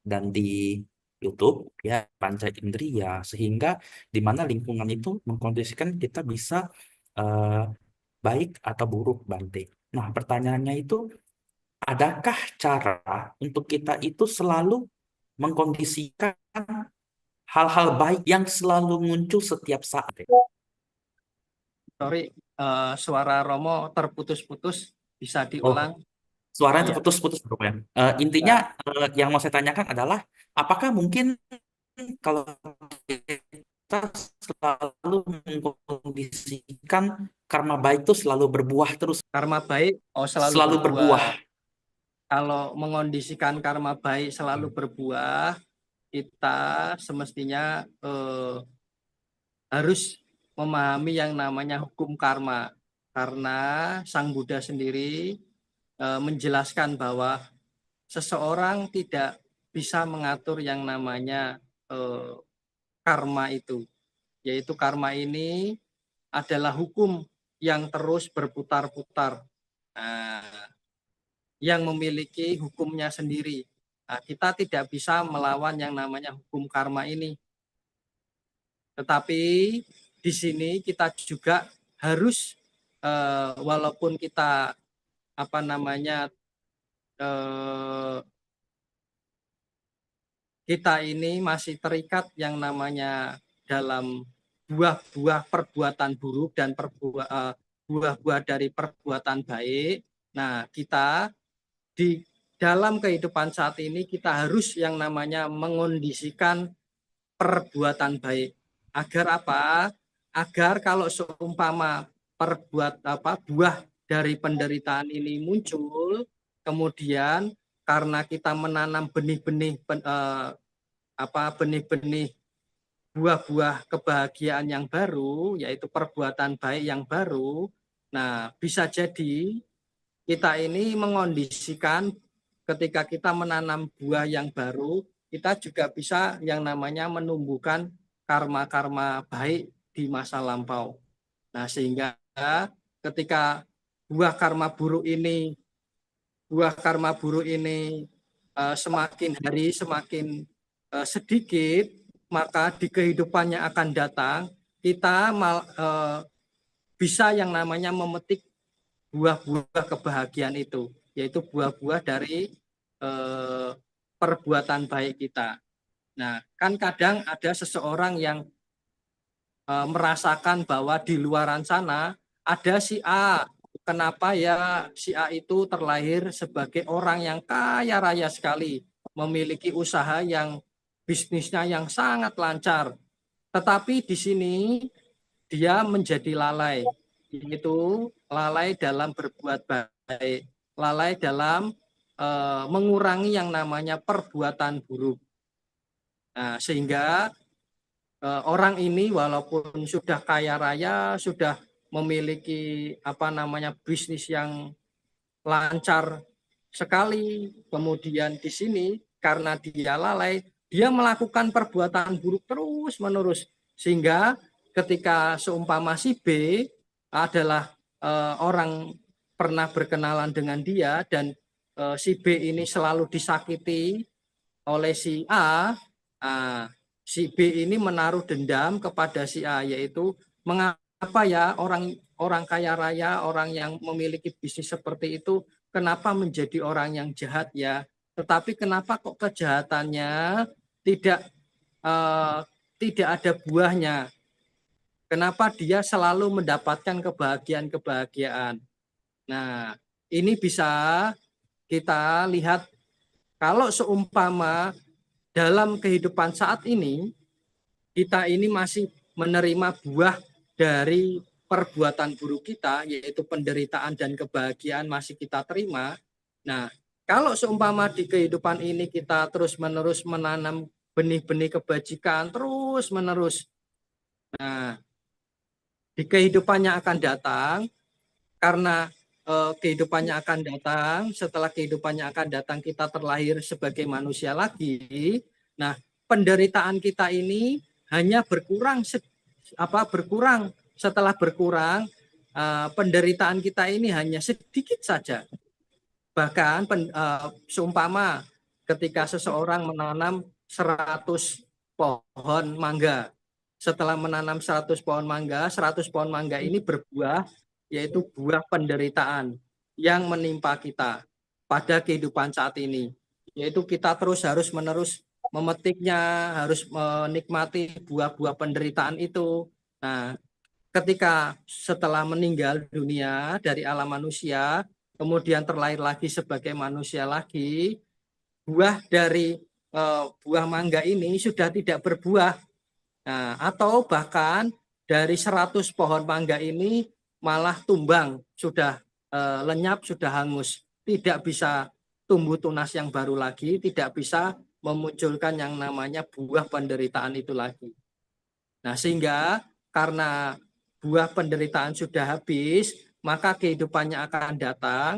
dan di YouTube ya panca indera, sehingga di mana lingkungan itu mengkondisikan kita bisa baik atau buruk Bante. Nah, pertanyaannya itu, adakah cara untuk kita itu selalu mengkondisikan hal-hal baik yang selalu muncul setiap saat? Sorry, suara Romo terputus-putus, bisa Oh, diulang? suaranya Iya. terputus-putus, Bro, ya. Intinya yang mau saya tanyakan adalah, apakah mungkin kalau kita selalu mengkondisikan karma baik itu selalu berbuah terus, Karma baik, selalu selalu berbuah? berbuah. Kalau mengondisikan karma baik selalu berbuah, kita semestinya harus memahami yang namanya hukum karma. Karena Sang Buddha sendiri menjelaskan bahwa seseorang tidak bisa mengatur yang namanya karma itu. Yaitu karma ini adalah hukum yang terus berputar-putar. Nah, yang memiliki hukumnya sendiri. Nah, kita tidak bisa melawan yang namanya hukum karma ini. Tetapi di sini kita juga harus walaupun kita kita ini masih terikat yang namanya dalam buah-buah perbuatan buruk dan buah-buah dari perbuatan baik. Nah, kita di dalam kehidupan saat ini kita harus yang namanya mengondisikan perbuatan baik. Agar apa? Agar kalau seumpama buah dari penderitaan ini muncul, kemudian karena kita menanam benih-benih benih-benih buah-buah kebahagiaan yang baru, yaitu perbuatan baik yang baru. Nah, bisa jadi kita ini mengondisikan ketika kita menanam buah yang baru, kita juga bisa yang namanya menumbuhkan karma-karma baik di masa lampau. Nah, sehingga ketika buah karma buruk ini semakin hari semakin sedikit, maka di kehidupannya akan datang kita bisa yang namanya memetik buah-buah kebahagiaan itu, yaitu buah-buah dari perbuatan baik kita. Nah, kan kadang ada seseorang yang merasakan bahwa di luaran sana ada si A. Kenapa ya si A itu terlahir sebagai orang yang kaya raya sekali, memiliki usaha yang bisnisnya yang sangat lancar. Tetapi di sini dia menjadi lalai, yaitu lalai dalam berbuat baik, lalai dalam mengurangi yang namanya perbuatan buruk. Nah, sehingga orang ini walaupun sudah kaya raya, sudah memiliki bisnis yang lancar sekali, kemudian di sini karena dia lalai, dia melakukan perbuatan buruk terus menerus, sehingga ketika seumpama si B adalah orang pernah berkenalan dengan dia dan si B ini selalu disakiti oleh si A, si B ini menaruh dendam kepada si A, yaitu mengapa ya orang kaya raya, orang yang memiliki bisnis seperti itu, kenapa menjadi orang yang jahat ya? Tetapi kenapa kok kejahatannya tidak ada buahnya? Kenapa dia selalu mendapatkan kebahagiaan-kebahagiaan? Nah, ini bisa kita lihat kalau seumpama dalam kehidupan saat ini, kita ini masih menerima buah dari perbuatan buruk kita, yaitu penderitaan dan kebahagiaan masih kita terima. Nah, kalau seumpama di kehidupan ini kita terus-menerus menanam benih-benih kebajikan, terus-menerus. Nah, di kehidupannya akan datang, karena kehidupannya akan datang, setelah kehidupannya akan datang kita terlahir sebagai manusia lagi. Nah, penderitaan kita ini hanya berkurang setelah berkurang, penderitaan kita ini hanya sedikit saja. Bahkan seumpama ketika seseorang menanam 100 pohon mangga, setelah menanam 100 pohon mangga ini berbuah, yaitu buah penderitaan yang menimpa kita pada kehidupan saat ini, yaitu kita terus harus menerus memetiknya, harus menikmati buah-buah penderitaan itu. Nah, ketika setelah meninggal dunia dari alam manusia, kemudian terlahir lagi sebagai manusia lagi, buah dari buah mangga ini sudah tidak berbuah. Nah, atau bahkan dari 100 pohon mangga ini malah tumbang, sudah lenyap, sudah hangus, tidak bisa tumbuh tunas yang baru lagi, tidak bisa memunculkan yang namanya buah penderitaan itu lagi. Nah, sehingga karena buah penderitaan sudah habis, maka kehidupannya akan datang.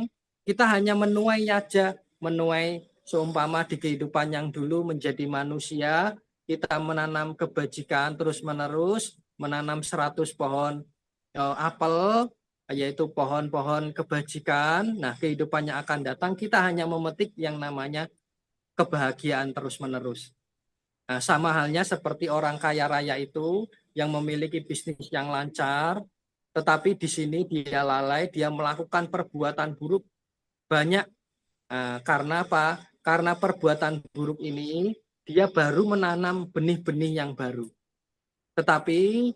Kita hanya menuai saja, menuai seumpama di kehidupan yang dulu menjadi manusia, kita menanam kebajikan terus-menerus, menanam 100 pohon apel, yaitu pohon-pohon kebajikan. Nah, kehidupannya akan datang, kita hanya memetik yang namanya kebahagiaan terus-menerus. Nah, sama halnya seperti orang kaya raya itu yang memiliki bisnis yang lancar, tetapi di sini dia lalai, dia melakukan perbuatan buruk banyak. Nah, karena apa? Karena perbuatan buruk ini dia baru menanam benih-benih yang baru. Tetapi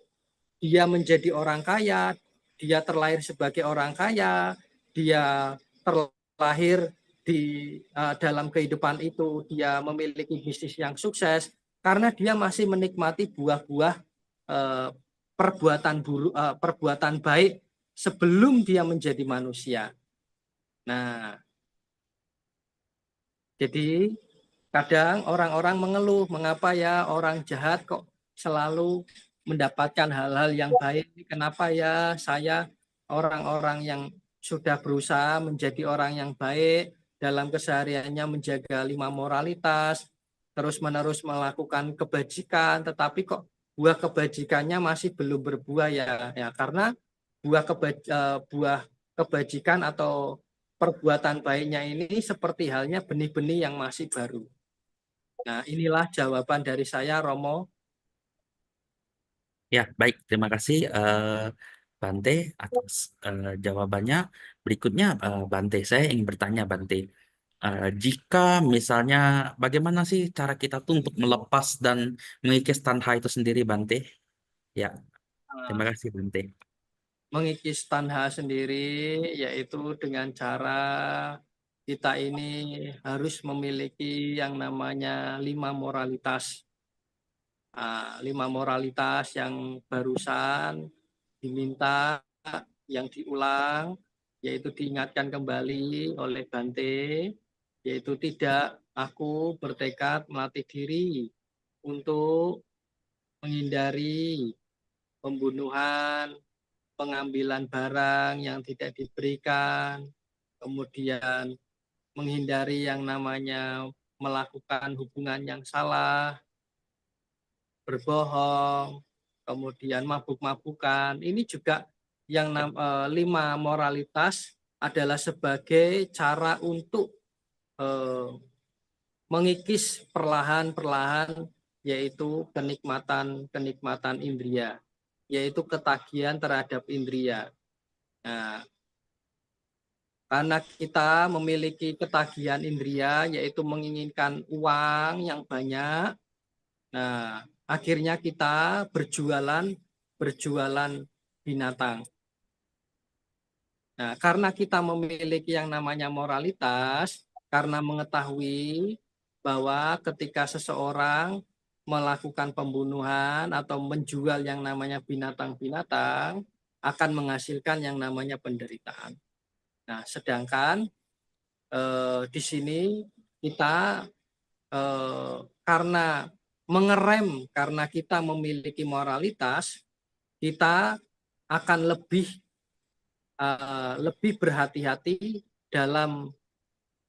dia menjadi orang kaya, dia terlahir sebagai orang kaya, dia terlahir di dalam kehidupan itu dia memiliki bisnis yang sukses karena dia masih menikmati buah-buah perbuatan baik sebelum dia menjadi manusia. Nah, jadi kadang orang-orang mengeluh, mengapa ya orang jahat kok selalu mendapatkan hal-hal yang baik? Kenapa ya saya orang-orang yang sudah berusaha menjadi orang yang baik dalam kesehariannya menjaga 5 moralitas, terus-menerus melakukan kebajikan, tetapi kok buah kebajikannya masih belum berbuah ya? Ya karena buah kebajikan atau perbuatan baiknya ini seperti halnya benih-benih yang masih baru. Nah, inilah jawaban dari saya, Romo. Ya, baik. Terima kasih Bante atas jawabannya. Berikutnya Bante, saya ingin bertanya Bante, jika misalnya bagaimana sih cara kita tuh untuk melepas dan mengikis tanha itu sendiri Bante? Ya, terima kasih Bante. Mengikis tanha sendiri yaitu dengan cara kita ini harus memiliki yang namanya 5 moralitas. 5 moralitas yang barusan diminta, yang diulang, yaitu diingatkan kembali oleh Bante, yaitu tidak aku bertekad melatih diri untuk menghindari pembunuhan, pengambilan barang yang tidak diberikan, kemudian menghindari yang namanya melakukan hubungan yang salah, berbohong, kemudian mabuk-mabukan. Ini juga yang 5 moralitas adalah sebagai cara untuk mengikis perlahan-perlahan yaitu kenikmatan indria, yaitu ketagihan terhadap indria. Nah, karena kita memiliki ketagihan indria yaitu menginginkan uang yang banyak, nah akhirnya kita berjualan binatang. Nah, karena kita memiliki yang namanya moralitas, karena mengetahui bahwa ketika seseorang melakukan pembunuhan atau menjual yang namanya binatang-binatang akan menghasilkan yang namanya penderitaan. Nah, sedangkan di sini kita karena mengerem, karena kita memiliki moralitas, kita akan lebih berhati-hati dalam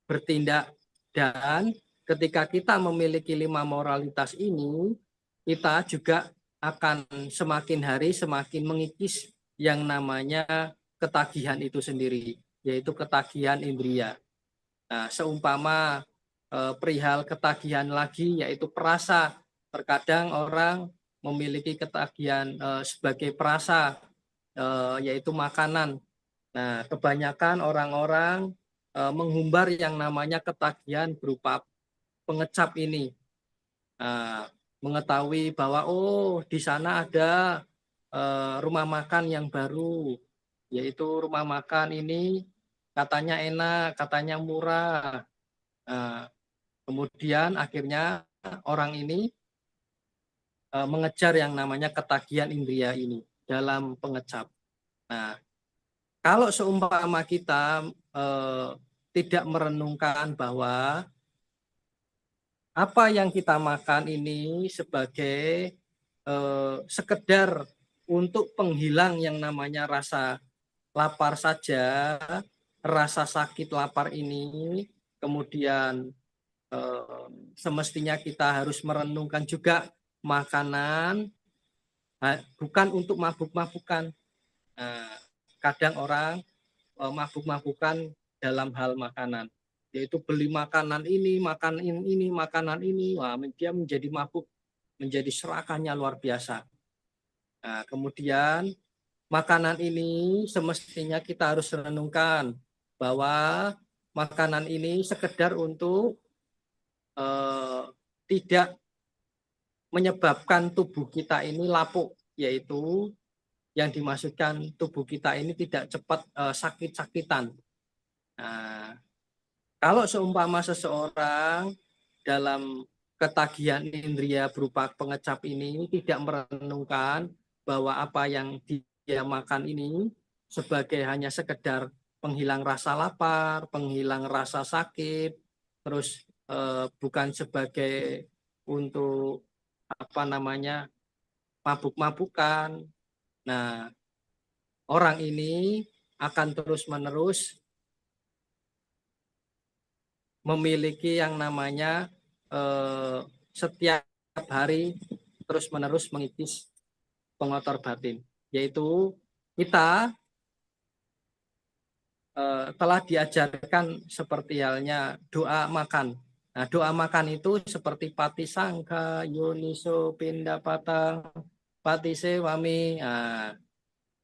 bertindak, dan ketika kita memiliki 5 moralitas ini, kita juga akan semakin hari semakin mengikis yang namanya ketagihan itu sendiri, yaitu ketagihan indria. Nah, seumpama perihal ketagihan lagi yaitu perasa. Terkadang orang memiliki ketagihan sebagai perasa, yaitu makanan. Nah, kebanyakan orang-orang menghumbar yang namanya ketagihan berupa pengecap ini. Nah, mengetahui bahwa di sana ada rumah makan yang baru, yaitu rumah makan ini katanya enak, katanya murah. Nah, kemudian akhirnya orang ini mengejar yang namanya ketagihan indria ini dalam pengecap. Nah, kalau seumpama kita tidak merenungkan bahwa apa yang kita makan ini sebagai sekedar untuk penghilang yang namanya rasa lapar saja, rasa sakit lapar ini, kemudian semestinya kita harus merenungkan juga makanan bukan untuk mabuk-mabukan. Nah, kadang orang mabuk-mabukan dalam hal makanan, yaitu beli makanan ini, makanan ini, wah dia menjadi mabuk, menjadi serakahnya luar biasa. Nah, kemudian makanan ini semestinya kita harus renungkan bahwa makanan ini sekedar untuk tidak menyebabkan tubuh kita ini lapuk, yaitu yang dimaksudkan tubuh kita ini tidak cepat sakit-sakitan. Nah, kalau seumpama seseorang dalam ketagihan indria berupa pengecap ini tidak merenungkan bahwa apa yang dia makan ini sebagai hanya sekedar penghilang rasa lapar, penghilang rasa sakit, terus bukan sebagai untuk apa namanya mabuk-mabukan. Nah, orang ini akan terus-menerus memiliki yang namanya setiap hari terus-menerus mengikis pengotor batin, yaitu kita telah diajarkan seperti halnya doa makan. Nah, doa makan itu seperti pati sangka, yuniso, pindapata, pati sewami. Nah,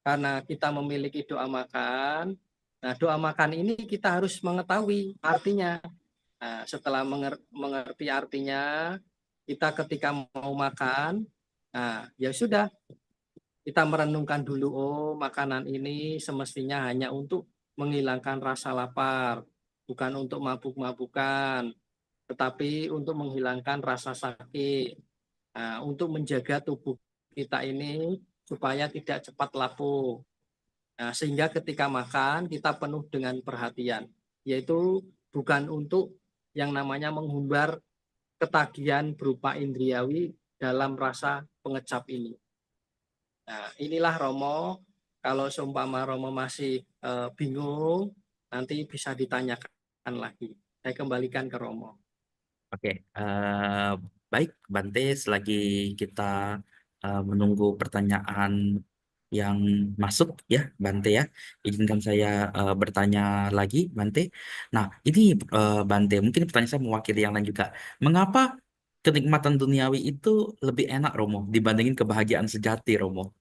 karena kita memiliki doa makan, nah doa makan ini kita harus mengetahui artinya. Nah, setelah mengerti artinya, kita ketika mau makan, nah ya sudah, kita merenungkan dulu, oh makanan ini semestinya hanya untuk menghilangkan rasa lapar, bukan untuk mabuk-mabukan, tetapi untuk menghilangkan rasa sakit, nah, untuk menjaga tubuh kita ini supaya tidak cepat lapuk. Nah, sehingga ketika makan kita penuh dengan perhatian, yaitu bukan untuk yang namanya menghumbar ketagihan berupa indriawi dalam rasa pengecap ini. Nah, inilah Romo, kalau seumpama Romo masih bingung, nanti bisa ditanyakan lagi. Saya kembalikan ke Romo. Oke, baik Bante, selagi kita menunggu pertanyaan yang masuk ya Bante ya, izinkan saya bertanya lagi Bante. Nah ini Bante, mungkin pertanyaan saya mewakili yang lain juga. Mengapa kenikmatan duniawi itu lebih enak Romo dibandingin kebahagiaan sejati Romo?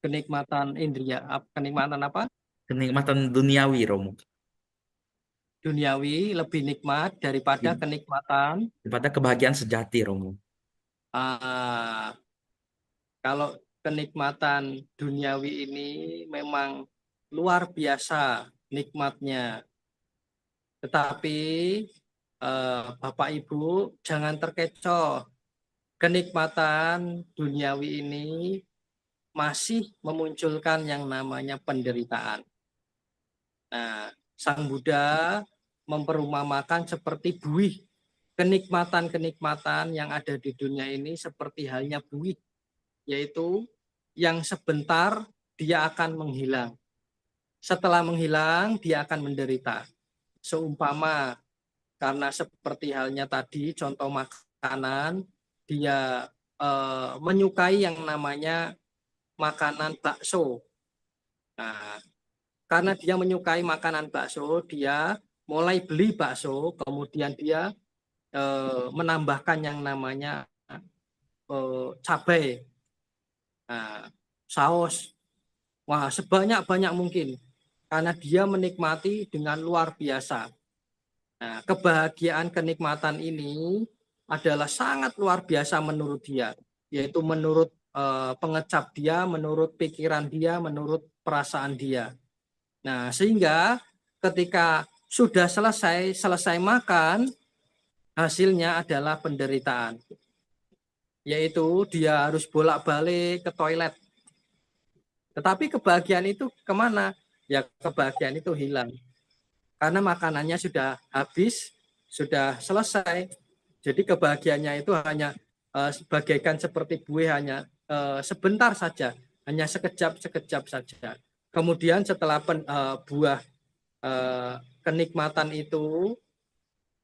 Kenikmatan indria, kenikmatan apa? Kenikmatan duniawi Romo Duniawi lebih nikmat daripada kenikmatan daripada kebahagiaan sejati Romo. ah, kalau kenikmatan duniawi ini memang luar biasa nikmatnya. Tetapi Bapak Ibu jangan terkecoh. Kenikmatan duniawi ini masih memunculkan yang namanya penderitaan. Nah, Sang Buddha memperumpamakan seperti buih. Kenikmatan-kenikmatan yang ada di dunia ini seperti halnya buih, yaitu yang sebentar dia akan menghilang. Setelah menghilang, dia akan menderita. Seumpama karena seperti halnya tadi contoh makanan, dia menyukai yang namanya makanan bakso. Nah, karena dia menyukai makanan bakso, dia mulai beli bakso, kemudian dia menambahkan yang namanya cabai, nah, saus, wah sebanyak-banyak mungkin, karena dia menikmati dengan luar biasa. Nah, kebahagiaan kenikmatan ini adalah sangat luar biasa menurut dia, yaitu menurut pengecap dia, menurut pikiran dia, menurut perasaan dia. Nah, sehingga ketika sudah selesai makan, hasilnya adalah penderitaan. Yaitu dia harus bolak-balik ke toilet. Tetapi kebahagiaan itu kemana? Ya kebahagiaan itu hilang. Karena makanannya sudah habis, sudah selesai. Jadi kebahagiaannya itu hanya bagaikan seperti buih, hanya sebentar saja, hanya sekejap saja. Kemudian setelah buah kenikmatan itu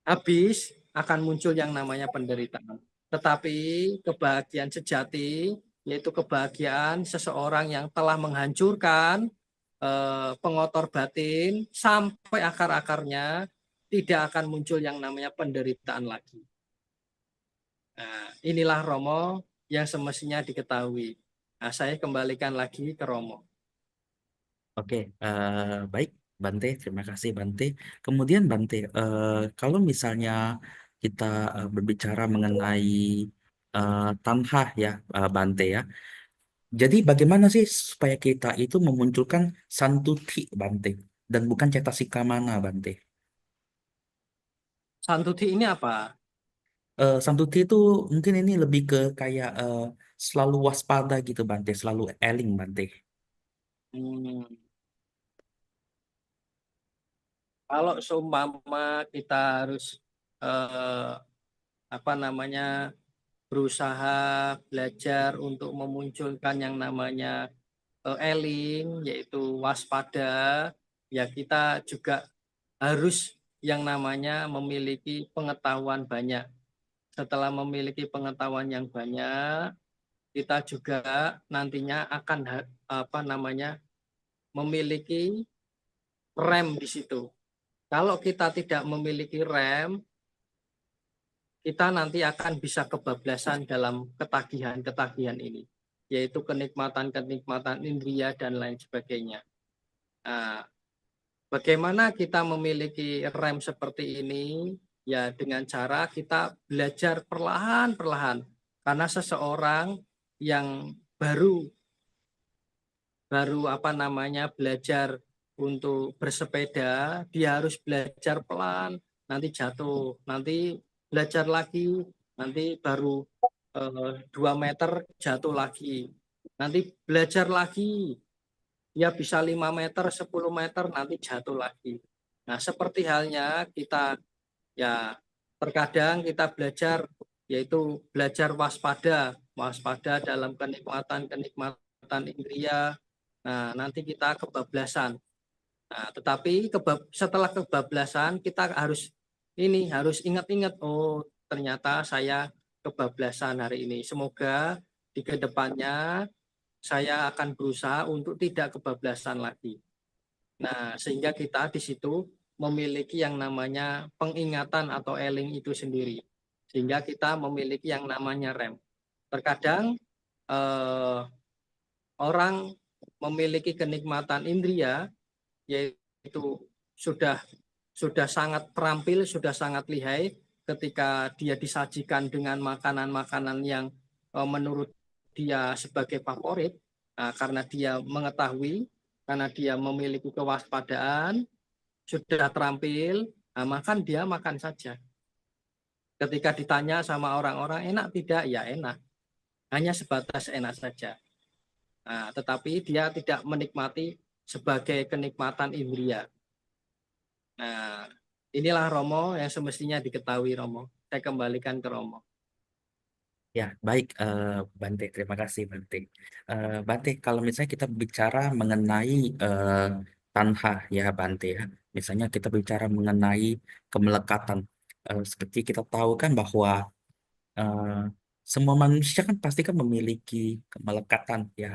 habis, akan muncul yang namanya penderitaan. Tetapi kebahagiaan sejati, yaitu kebahagiaan seseorang yang telah menghancurkan pengotor batin sampai akar-akarnya, tidak akan muncul yang namanya penderitaan lagi. Nah, inilah Romo yang semestinya diketahui. Nah, saya kembalikan lagi ke Romo. Oke, baik Bante, terima kasih Bante. Kemudian Bante, kalau misalnya kita berbicara mengenai tanha ya, Bante ya. Jadi bagaimana sih supaya kita itu memunculkan santuti, Bante, dan bukan cetasika mana, Bante? Santuti ini apa? Santuti itu mungkin ini lebih ke kayak selalu waspada gitu, Bante, selalu eling, Bante. Hmm, Kalau seumpama kita harus eh, apa namanya berusaha belajar untuk memunculkan yang namanya eling, yaitu waspada, ya kita juga harus yang namanya memiliki pengetahuan banyak. Setelah memiliki pengetahuan yang banyak, kita juga nantinya akan apa namanya memiliki rem di situ. Kalau kita tidak memiliki rem, kita nanti akan bisa kebablasan dalam ketagihan-ketagihan ini, yaitu kenikmatan-kenikmatan indria dan lain sebagainya. Nah, bagaimana kita memiliki rem seperti ini? Ya dengan cara kita belajar perlahan-perlahan. Karena seseorang yang baru apa namanya belajar untuk bersepeda, dia harus belajar pelan, nanti jatuh, nanti belajar lagi, nanti baru 2 meter jatuh lagi, nanti belajar lagi, dia bisa 5 meter, 10 meter, nanti jatuh lagi. Nah, seperti halnya kita ya terkadang kita belajar yaitu belajar waspada dalam kenikmatan indria. Nah, nanti kita kebablasan. Nah, tetapi setelah kebablasan kita harus ingat-ingat, oh ternyata saya kebablasan hari ini. Semoga di kedepannya saya akan berusaha untuk tidak kebablasan lagi. Nah, sehingga kita di situ memiliki yang namanya pengingatan atau eling itu sendiri. Sehingga kita memiliki yang namanya rem. Terkadang orang memiliki kenikmatan indria, yaitu sudah sangat terampil, sudah sangat lihai ketika dia disajikan dengan makanan-makanan yang menurut dia sebagai favorit. Nah, karena dia mengetahui, karena dia memiliki kewaspadaan, sudah terampil, nah, dia makan saja. Ketika ditanya sama orang-orang, enak tidak? Ya enak. Hanya sebatas enak saja. Nah, tetapi dia tidak menikmati sebagai kenikmatan indria. Nah, inilah Romo yang semestinya diketahui Romo. Saya kembalikan ke Romo. Ya, baik, Bante. Terima kasih, Bante. Bante, kalau misalnya kita bicara mengenai tanha, ya, Bante, ya. Misalnya kita bicara mengenai kemelekatan. Seperti kita tahu kan bahwa eh, semua manusia kan pasti kan memiliki kemelekatan, ya,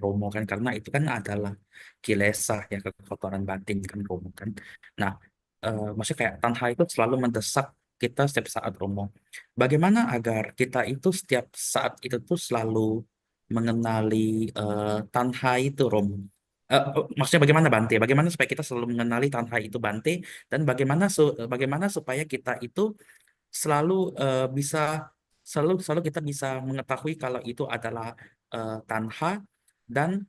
Romo kan, karena itu kan adalah kilesa, ya, kekotoran batin kan, Romo kan. Nah, maksudnya kayak tanha itu selalu mendesak kita setiap saat, Romo. Bagaimana agar kita itu setiap saat itu tuh selalu mengenali tanha itu, Romo? Maksudnya bagaimana, Bante? Bagaimana supaya kita selalu mengenali tanha itu, Bante? Dan bagaimana supaya kita itu selalu bisa selalu kita bisa mengetahui kalau itu adalah tanha dan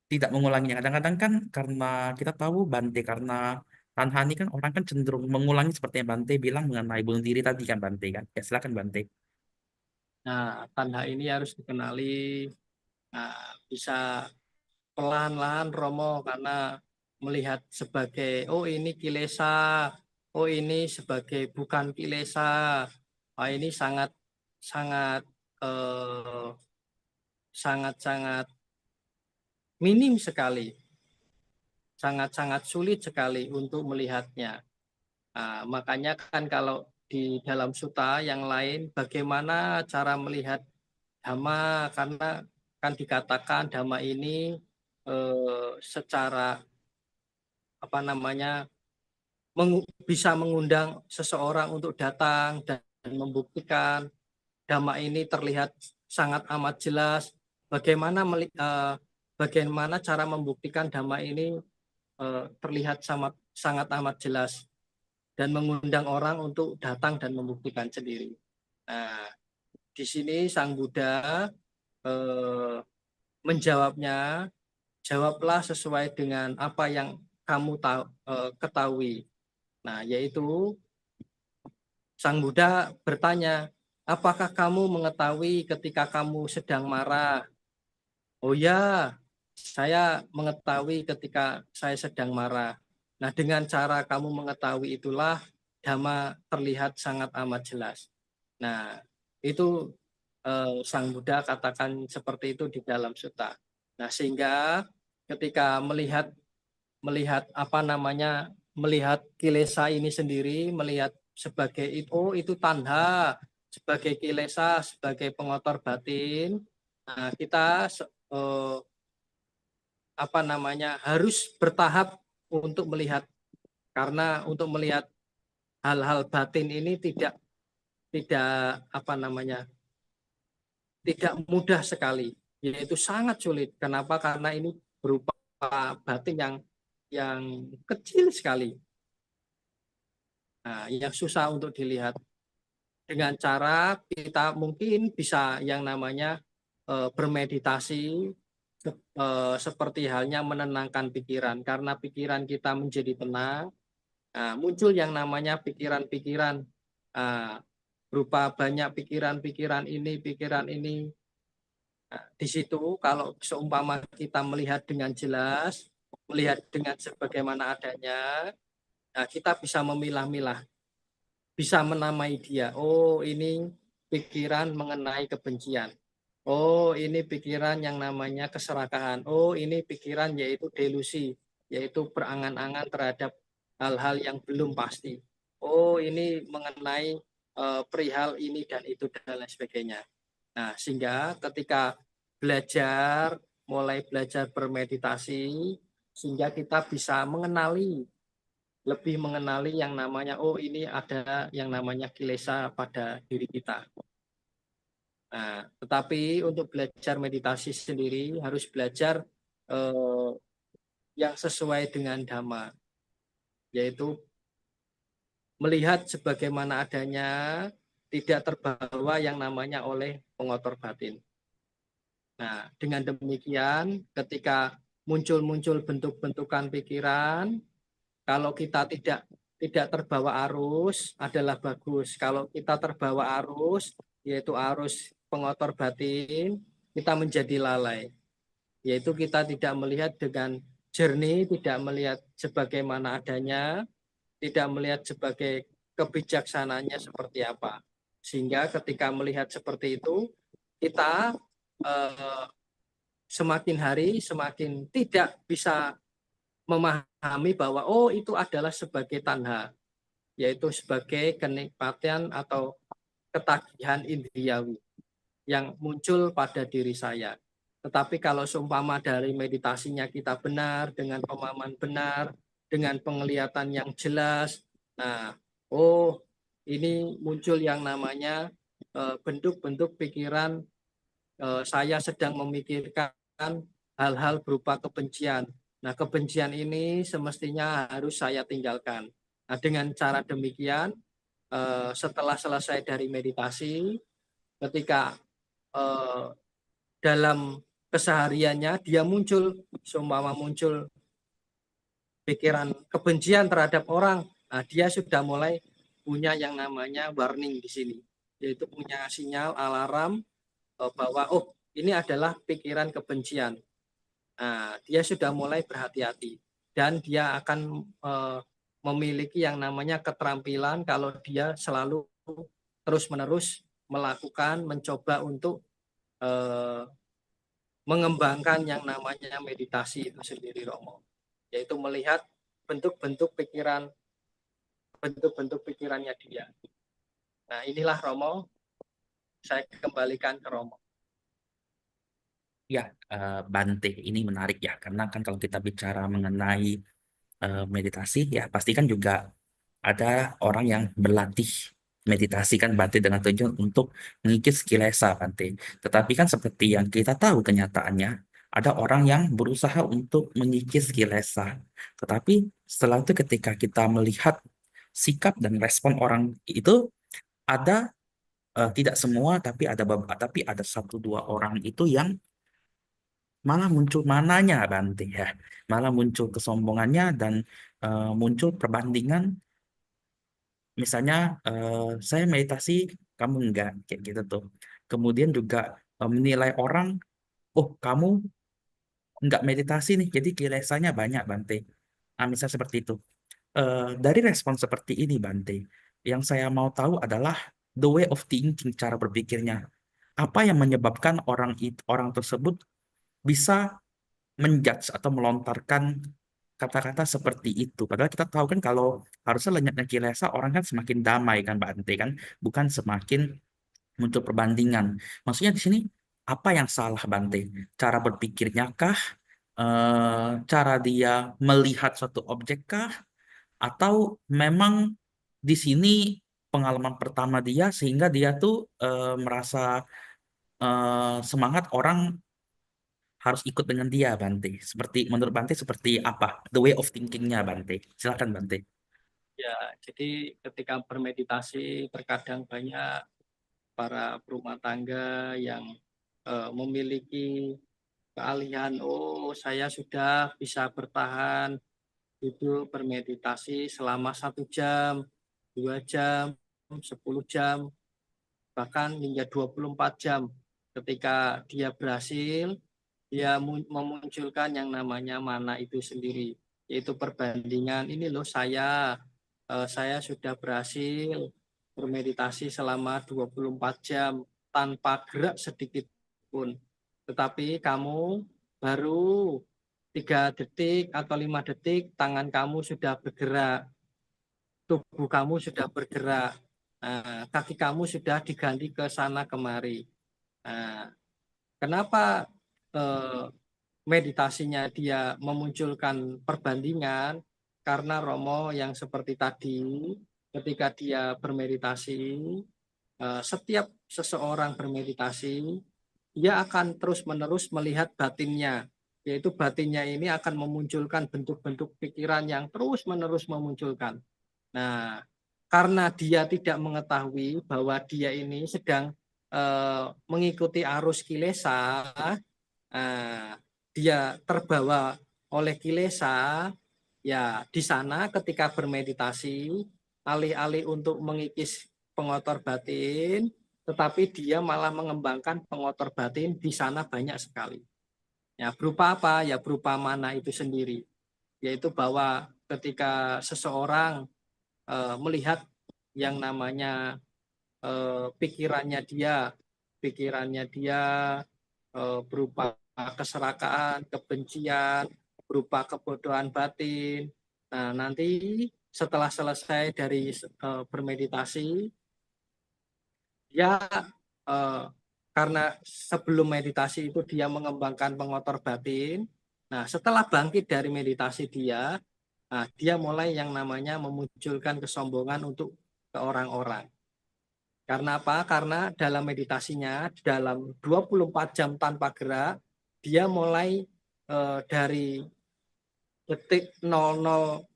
tidak mengulanginya. Kadang-kadang kan karena kita tahu, Bante, karena tanha ini kan orang kan cenderung mengulangi seperti yang Bante bilang mengenai bunuh diri tadi kan, Bante kan. Ya, silakan, Bante. Nah, tanda ini harus dikenali. Nah, bisa pelan-pelan Romo karena melihat sebagai oh ini kilesa, oh ini sebagai bukan kilesa. Ini sangat sangat sangat minim sekali, sangat-sangat sulit sekali untuk melihatnya. Nah, makanya kan kalau di dalam suta yang lain bagaimana cara melihat dhamma, karena kan dikatakan dhamma ini secara apa namanya bisa mengundang seseorang untuk datang dan membuktikan dhamma ini terlihat sangat amat jelas. Bagaimana cara membuktikan dhamma ini terlihat sangat amat jelas dan mengundang orang untuk datang dan membuktikan sendiri. Nah, di sini Sang Buddha eh, menjawabnya, jawablah sesuai dengan apa yang kamu ketahui. Nah, yaitu Sang Buddha bertanya, apakah kamu mengetahui ketika kamu sedang marah? Oh ya, saya mengetahui ketika saya sedang marah. Nah, dengan cara kamu mengetahui itulah Dhamma terlihat sangat amat jelas. Nah, itu Sang Buddha katakan seperti itu di dalam sutta. Nah, sehingga ketika melihat apa namanya, melihat kilesa ini sendiri, melihat sebagai itu tanha, sebagai kilesa, sebagai pengotor batin. Nah, kita apa namanya, harus bertahap untuk melihat, karena untuk melihat hal-hal batin ini tidak apa namanya, tidak mudah sekali, yaitu sangat sulit. Kenapa? Karena ini berupa batin yang kecil sekali. Nah, yang susah untuk dilihat. Dengan cara kita mungkin bisa yang namanya bermeditasi, seperti halnya menenangkan pikiran. Karena pikiran kita menjadi tenang, muncul yang namanya pikiran-pikiran, berupa banyak pikiran-pikiran ini, pikiran ini. Nah, di situ kalau seumpama kita melihat dengan jelas, melihat dengan sebagaimana adanya, kita bisa memilah-milah, bisa menamai dia. Oh, ini pikiran mengenai kebencian. Oh, ini pikiran yang namanya keserakahan. Oh, ini pikiran yaitu delusi, yaitu berangan-angan terhadap hal-hal yang belum pasti. Oh, ini mengenai perihal ini dan itu dan lain sebagainya. Nah, sehingga ketika mulai belajar bermeditasi, sehingga kita bisa lebih mengenali yang namanya, oh ini ada yang namanya kilesa pada diri kita. Nah, tetapi untuk belajar meditasi sendiri harus belajar yang sesuai dengan Dhamma, yaitu melihat sebagaimana adanya, tidak terbawa yang namanya oleh pengotor batin. Nah, dengan demikian ketika muncul bentuk-bentukan pikiran, kalau kita tidak terbawa arus adalah bagus. Kalau kita terbawa arus, yaitu arus pengotor batin, kita menjadi lalai. Yaitu kita tidak melihat dengan jernih, tidak melihat sebagaimana adanya, tidak melihat sebagai kebijaksanaannya seperti apa. Sehingga ketika melihat seperti itu, kita semakin hari semakin tidak bisa memahami bahwa oh itu adalah sebagai tanha, yaitu sebagai kenikmatan atau ketagihan indriawi yang muncul pada diri saya. Tetapi kalau seumpama dari meditasinya kita benar, dengan pemahaman benar, dengan penglihatan yang jelas, nah, oh ini muncul yang namanya bentuk-bentuk pikiran, saya sedang memikirkan hal-hal berupa kebencian. Nah, kebencian ini semestinya harus saya tinggalkan. Nah, dengan cara demikian, setelah selesai dari meditasi, ketika dalam kesehariannya dia seumpama muncul pikiran kebencian terhadap orang, nah, dia sudah mulai punya yang namanya warning di sini, yaitu punya sinyal alarm bahwa oh ini adalah pikiran kebencian. Nah, dia sudah mulai berhati-hati dan dia akan memiliki yang namanya keterampilan kalau dia selalu terus-menerus mencoba untuk mengembangkan yang namanya meditasi itu sendiri, Romo, yaitu melihat bentuk-bentuk pikirannya dia. Nah, inilah Romo, saya kembalikan ke Romo. Ya, Bante, ini menarik ya, karena kan kalau kita bicara mengenai meditasi, ya pasti kan juga ada orang yang berlatih meditasi kan Bante dengan tujuan untuk mengikis kilesa Bante. Tetapi kan seperti yang kita tahu kenyataannya, ada orang yang berusaha untuk mengikis kilesa. Tetapi setelah itu ketika kita melihat sikap dan respon orang itu, ada tidak semua, tapi ada satu dua orang itu yang malah muncul mananya Bante ya, malah muncul kesombongannya dan muncul perbandingan. Misalnya saya meditasi, kamu enggak, kayak gitu tuh. Kemudian juga menilai orang, oh kamu enggak meditasi nih, jadi kilesanya banyak Bante. Misalnya seperti itu. Dari respon seperti ini Bante, yang saya mau tahu adalah the way of thinking, cara berpikirnya. Apa yang menyebabkan orang tersebut bisa menjudge atau melontarkan kata-kata seperti itu. Padahal kita tahu kan kalau harusnya lenyapnya kilesa orang kan semakin damai kan Bante kan, bukan semakin muncul perbandingan. Maksudnya di sini apa yang salah Bante? Cara berpikirnya kah? Cara dia melihat suatu objek kah? Atau memang di sini pengalaman pertama dia sehingga dia tuh merasa semangat orang harus ikut dengan dia, Bante. Menurut Bante seperti apa? The way of thinkingnya, Bante. Silakan, Bante. Ya, jadi ketika bermeditasi terkadang banyak para berumah tangga yang memiliki keahlian, oh saya sudah bisa bertahan duduk bermeditasi selama 1 jam, 2 jam, 10 jam, bahkan hingga 24 jam. Ketika dia berhasil, dia memunculkan yang namanya mana itu sendiri, yaitu perbandingan. Ini loh saya sudah berhasil bermeditasi selama 24 jam tanpa gerak sedikit pun. Tetapi kamu baru 3 detik atau 5 detik, tangan kamu sudah bergerak, tubuh kamu sudah bergerak, kaki kamu sudah diganti ke sana kemari. Kenapa meditasinya dia memunculkan perbandingan? Karena Romo yang seperti tadi, ketika dia bermeditasi, setiap seseorang bermeditasi, dia akan terus-menerus melihat batinnya, yaitu batinnya ini akan memunculkan bentuk-bentuk pikiran yang terus-menerus memunculkan. Nah, karena dia tidak mengetahui bahwa dia ini sedang mengikuti arus kilesa, dia terbawa oleh kilesa, ya di sana ketika bermeditasi, alih-alih untuk mengikis pengotor batin, tetapi dia malah mengembangkan pengotor batin di sana banyak sekali. Ya, berupa apa? Ya berupa mana itu sendiri. Yaitu bahwa ketika seseorang melihat yang namanya pikirannya dia berupa keserakaan, kebencian, berupa kebodohan batin. Nah, nanti setelah selesai dari bermeditasi, dia karena sebelum meditasi itu dia mengembangkan pengotor batin. Nah, setelah bangkit dari meditasi dia mulai yang namanya memunculkan kesombongan untuk ke orang-orang. Karena apa? Karena dalam meditasinya, dalam 24 jam tanpa gerak, dia mulai dari detik 00,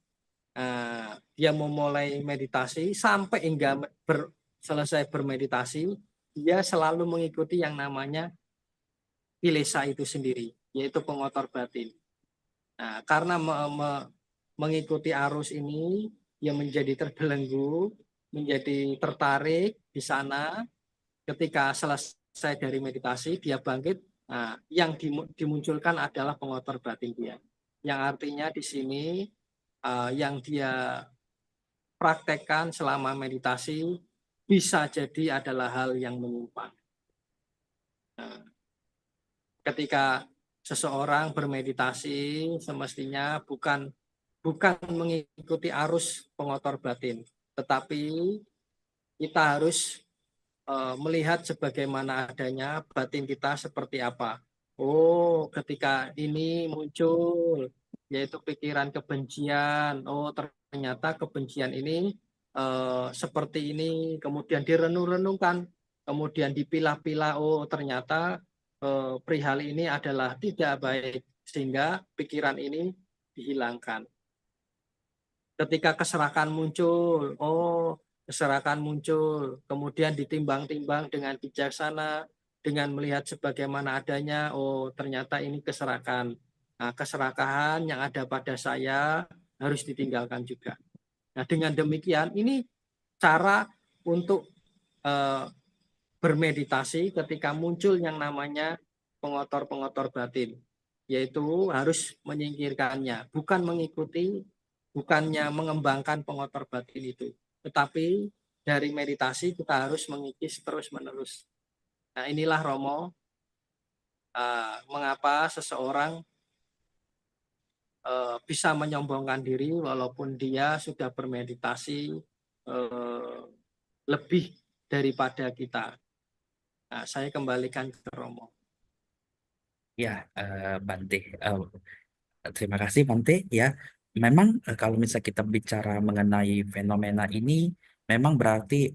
dia memulai meditasi sampai hingga selesai bermeditasi, dia selalu mengikuti yang namanya kilesa itu sendiri, yaitu pengotor batin. Nah, karena mengikuti arus ini, dia menjadi terbelenggu, menjadi tertarik di sana. Ketika selesai dari meditasi, dia bangkit. Nah, yang dimunculkan adalah pengotor batin dia. Yang artinya di sini yang dia praktekkan selama meditasi bisa jadi adalah hal yang menyimpang. Nah, ketika seseorang bermeditasi, semestinya bukan mengikuti arus pengotor batin, tetapi kita harus melihat sebagaimana adanya batin kita seperti apa. Oh, ketika ini muncul, yaitu pikiran kebencian. Oh, ternyata kebencian ini seperti ini. Kemudian direnung-renungkan, kemudian dipilah-pilah. Oh, ternyata perihal ini adalah tidak baik, sehingga pikiran ini dihilangkan. Ketika keserakan muncul, oh Keserakahan muncul, kemudian ditimbang-timbang dengan bijaksana, dengan melihat sebagaimana adanya, oh ternyata ini keserakahan. Nah, keserakahan yang ada pada saya harus ditinggalkan juga. Nah, dengan demikian ini cara untuk bermeditasi ketika muncul yang namanya pengotor-pengotor batin, yaitu harus menyingkirkannya, bukan mengikuti, bukannya mengembangkan pengotor batin itu, tetapi dari meditasi kita harus mengikis terus-menerus. Nah, inilah Romo, mengapa seseorang bisa menyombongkan diri walaupun dia sudah bermeditasi lebih daripada kita. Nah, saya kembalikan ke Romo. Ya, Bante. Terima kasih Bante. Ya, memang kalau misalnya kita bicara mengenai fenomena ini, memang berarti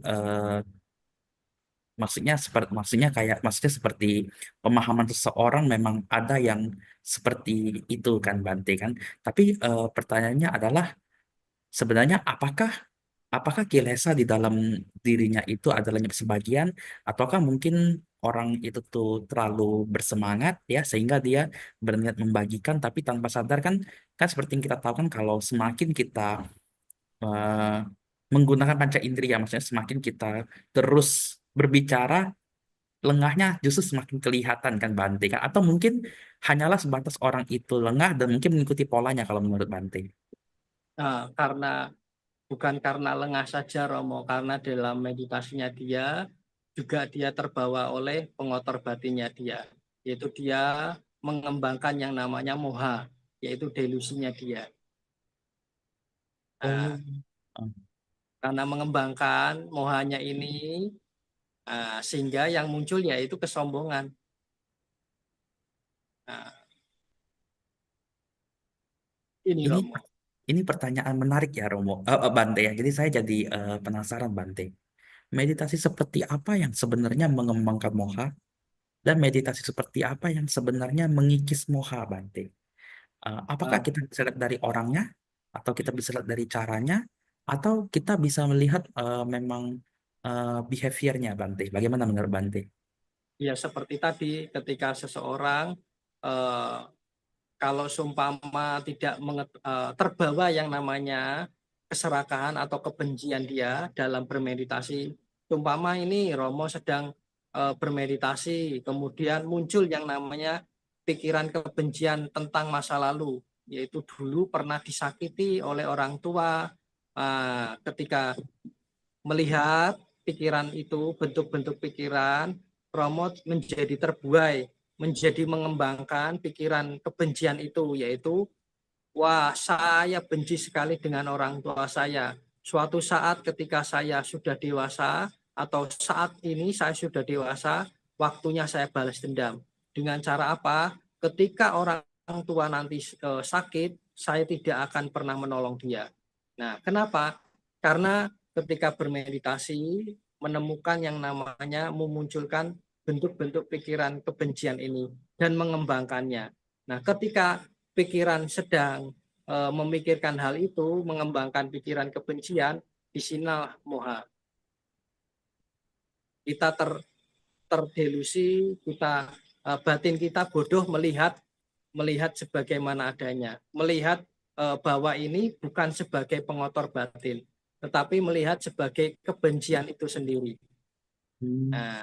maksudnya seperti pemahaman seseorang memang ada yang seperti itu kan Bante kan. Tapi pertanyaannya adalah sebenarnya apakah kilesa di dalam dirinya itu adalah hanya sebagian, ataukah mungkin orang itu tuh terlalu bersemangat ya sehingga dia berniat membagikan tapi tanpa sadar kan, kan seperti yang kita tahu kan kalau semakin kita eh, menggunakan panca indera, maksudnya semakin kita terus berbicara, lengahnya justru semakin kelihatan kan Bante kan, atau mungkin hanyalah sebatas orang itu lengah dan mungkin mengikuti polanya kalau menurut Bante. Nah, bukan karena lengah saja Romo, karena dalam meditasinya dia juga dia terbawa oleh pengotor batinnya dia, yaitu dia mengembangkan yang namanya moha, yaitu delusinya dia. Nah, Oh. karena mengembangkan mohanya ini, sehingga yang muncul yaitu kesombongan. Nah, ini Ini Romo. ini pertanyaan menarik ya Romo, Bante ya. Jadi saya jadi penasaran Bante. Meditasi seperti apa yang sebenarnya mengembangkan moha dan meditasi seperti apa yang sebenarnya mengikis moha Bante? Apakah Ah, kita bisa lihat dari orangnya atau kita bisa lihat dari caranya atau kita bisa melihat memang behaviornya Bante? Bagaimana menurut Bante? ya seperti tadi ketika seseorang eh, kalau seumpama tidak terbawa yang namanya keserakahan atau kebencian dia dalam bermeditasi. Seumpama ini Romo sedang bermeditasi, kemudian muncul yang namanya pikiran kebencian tentang masa lalu, yaitu dulu pernah disakiti oleh orang tua. Ketika melihat pikiran itu, bentuk-bentuk pikiran, Romo menjadi terbuai, menjadi mengembangkan pikiran kebencian itu, yaitu, wah saya benci sekali dengan orang tua saya. Suatu saat ketika saya sudah dewasa, atau saat ini saya sudah dewasa, waktunya saya balas dendam. Dengan cara apa? Ketika orang tua nanti sakit, saya tidak akan pernah menolong dia. Nah, kenapa? Karena ketika bermeditasi, menemukan yang namanya memunculkan bentuk-bentuk pikiran kebencian ini dan mengembangkannya. Nah, ketika pikiran sedang memikirkan hal itu, mengembangkan pikiran kebencian, di sinilah moha. Kita terdelusi, kita batin kita bodoh melihat sebagaimana adanya, melihat bahwa ini bukan sebagai pengotor batin, tetapi melihat sebagai kebencian itu sendiri. Hmm. Nah,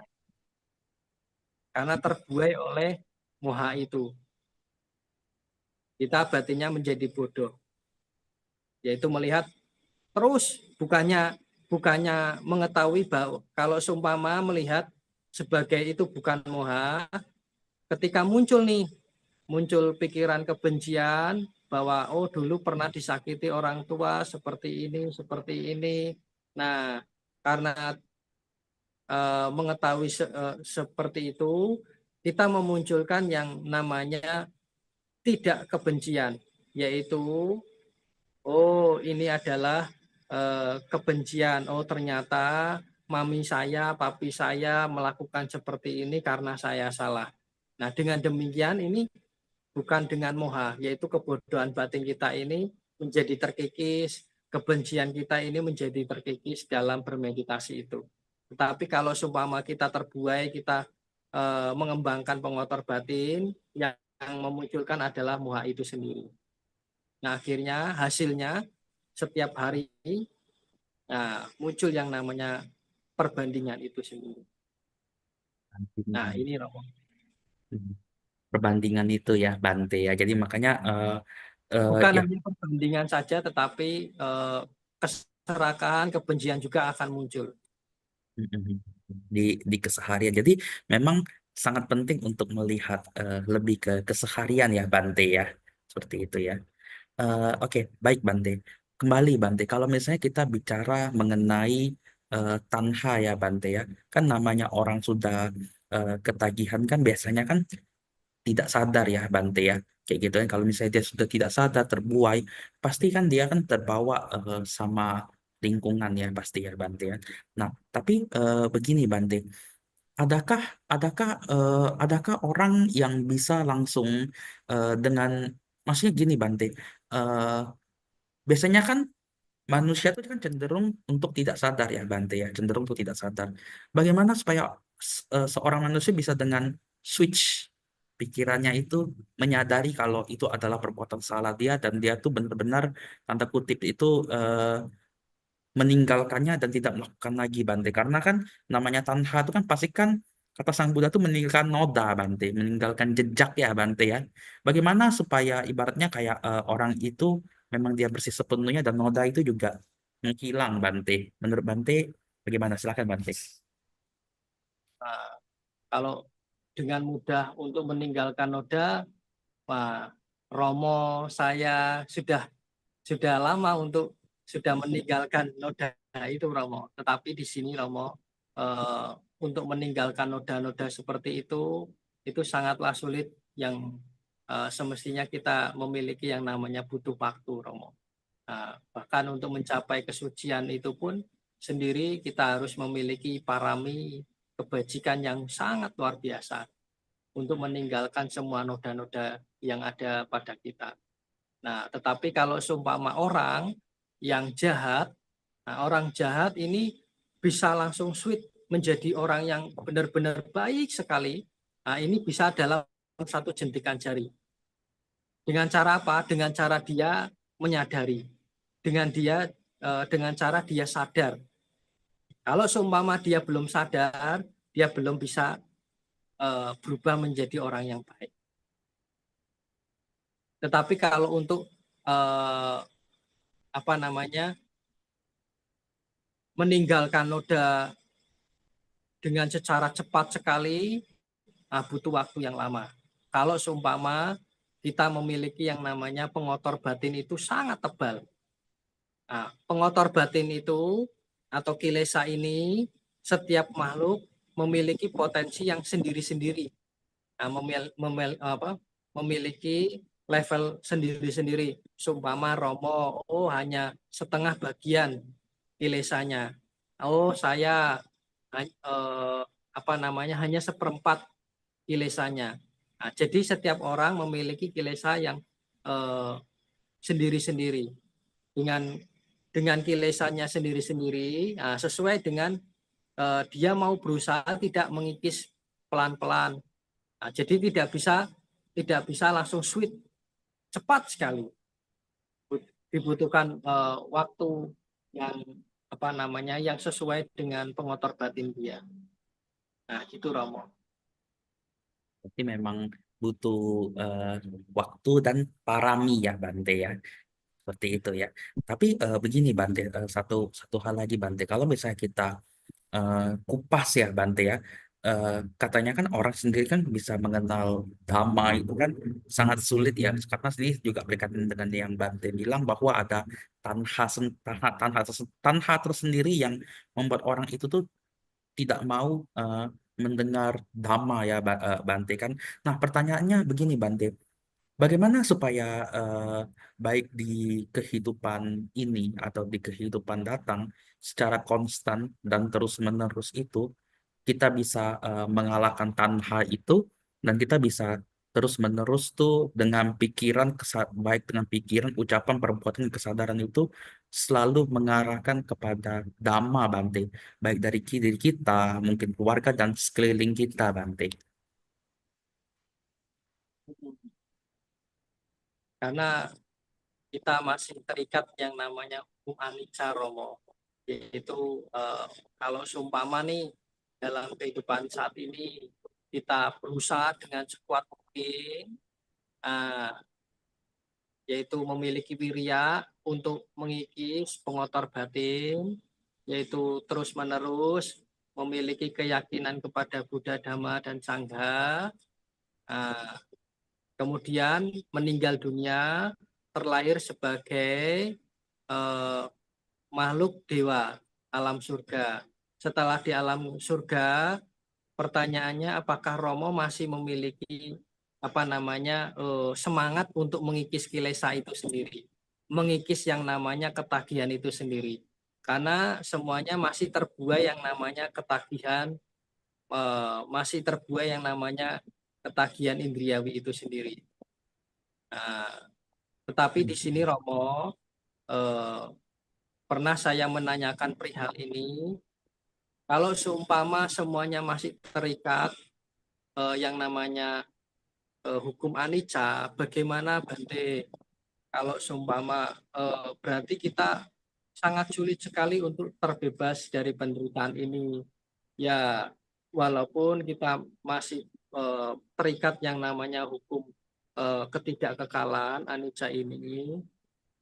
karena terbuai oleh moha itu, kita batinnya menjadi bodoh, yaitu melihat terus, bukannya mengetahui bahwa kalau seumpama melihat sebagai itu bukan moha, ketika muncul pikiran kebencian bahwa oh dulu pernah disakiti orang tua seperti ini, seperti ini. Nah, karena mengetahui seperti itu, kita memunculkan yang namanya tidak kebencian, yaitu oh ini adalah kebencian. Oh ternyata mami saya, papi saya melakukan seperti ini karena saya salah. Nah dengan demikian ini bukan dengan moha, yaitu kebodohan batin kita ini menjadi terkikis, kebencian kita ini menjadi terkikis dalam bermeditasi itu. Tetapi kalau seumpama kita terbuai, kita mengembangkan pengotor batin, yang memunculkan adalah moha itu sendiri. Nah, akhirnya hasilnya setiap hari muncul yang namanya perbandingan itu sendiri. Nah, ini Romo. Perbandingan itu ya Bante ya. Jadi makanya Bukan ya hanya perbandingan saja, tetapi keserakahan, kebencian juga akan muncul. di keseharian. Jadi memang sangat penting untuk melihat lebih ke keseharian ya Bante ya. Seperti itu ya. Oke, baik Bante. Kembali Bante, kalau misalnya kita bicara mengenai tanha ya Bante ya. Kan namanya orang sudah ketagihan kan biasanya kan tidak sadar ya Bante ya. Kayak gitu kan kalau misalnya dia sudah tidak sadar terbuai, pasti kan dia kan terbawa sama lingkungan ya pasti ya Bante ya. Nah, tapi begini Bante, adakah adakah adakah orang yang bisa langsung dengan maksudnya gini Bante, eh, biasanya kan manusia itu kan cenderung untuk tidak sadar ya Bante ya, cenderung untuk tidak sadar. Bagaimana supaya seorang manusia bisa dengan switch pikirannya itu menyadari kalau itu adalah perbuatan salah dia dan dia tuh benar-benar tanda kutip itu meninggalkannya dan tidak melakukan lagi Bante. Karena kan namanya tanha itu kan pasti kan kata Sang Buddha itu meninggalkan noda Bante, meninggalkan jejak ya Bante ya. Bagaimana supaya ibaratnya kayak orang itu memang dia bersih sepenuhnya dan noda itu juga menghilang Bante. Menurut Bante bagaimana? Silakan Bante. Nah, kalau dengan mudah untuk meninggalkan noda, Wah, Romo saya sudah lama sudah meninggalkan noda itu Romo. Tetapi di sini Romo untuk meninggalkan noda-noda seperti itu sangatlah sulit yang semestinya kita memiliki yang namanya butuh waktu Romo. Bahkan untuk mencapai kesucian itu pun sendiri kita harus memiliki parami kebajikan yang sangat luar biasa untuk meninggalkan semua noda-noda yang ada pada kita. Nah, tetapi kalau seumpama orang yang jahat, orang jahat ini bisa langsung switch menjadi orang yang benar-benar baik sekali. Nah, ini bisa dalam satu jentikan jari. Dengan cara apa? Dengan cara dia menyadari. Dengan cara dia sadar. Kalau seumpama dia belum sadar, dia belum bisa berubah menjadi orang yang baik. Tetapi kalau untuk meninggalkan noda dengan secara cepat sekali, butuh waktu yang lama. Kalau seumpama kita memiliki yang namanya pengotor batin itu sangat tebal. Pengotor batin itu atau kilesa ini setiap makhluk memiliki potensi yang sendiri-sendiri. Memiliki level sendiri-sendiri. Seumpama Romo, hanya setengah bagian kilesanya. Saya hanya seperempat kilesanya. Jadi setiap orang memiliki kilesa yang sendiri-sendiri. Dengan kilesanya sendiri-sendiri, sesuai dengan dia mau berusaha tidak mengikis pelan-pelan. Jadi tidak bisa langsung switch cepat sekali. Dibutuhkan waktu yang sesuai dengan pengotor batin dia. Nah, gitu Romo. Berarti memang butuh waktu dan parami ya Bante ya. Seperti itu ya. Tapi begini Bante, satu hal lagi Bante. Kalau misalnya kita kupas ya Bante ya, katanya kan orang sendiri kan bisa mengenal dhamma itu kan sangat sulit ya. Karena sendiri juga berkaitan dengan yang Bante bilang bahwa ada tanha tersendiri yang membuat orang itu tuh tidak mau mendengar dhamma ya Bante kan. Nah pertanyaannya begini Bante. Bagaimana supaya baik di kehidupan ini atau di kehidupan datang secara konstan dan terus-menerus itu kita bisa mengalahkan tanha itu dan kita bisa terus-menerus tuh dengan pikiran, baik dengan pikiran, ucapan, perbuatan, dan kesadaran itu selalu mengarahkan kepada Dhamma, Bante. Baik dari diri kita, mungkin keluarga, dan sekeliling kita, Bante. Karena kita masih terikat yang namanya hukum anicca, Romo. Yaitu kalau seumpama nih dalam kehidupan saat ini kita berusaha dengan sekuat mungkin, yaitu memiliki wirya untuk mengikis pengotor batin, yaitu terus-menerus memiliki keyakinan kepada Buddha, Dhamma, dan Sangha, kemudian meninggal dunia, terlahir sebagai makhluk dewa alam surga. Setelah di alam surga, pertanyaannya apakah Romo masih memiliki semangat untuk mengikis kilesa itu sendiri, mengikis yang namanya ketagihan itu sendiri, karena semuanya masih terbuai yang namanya ketagihan, masih terbuai yang namanya ketagihan indriawi itu sendiri. Nah, tetapi di sini Romo, pernah saya menanyakan perihal ini, kalau seumpama semuanya masih terikat yang namanya hukum anicca, bagaimana Bante? Kalau seumpama berarti kita sangat sulit sekali untuk terbebas dari penderitaan ini. Ya, walaupun kita masih terikat yang namanya hukum ketidakkekalan anicca ini,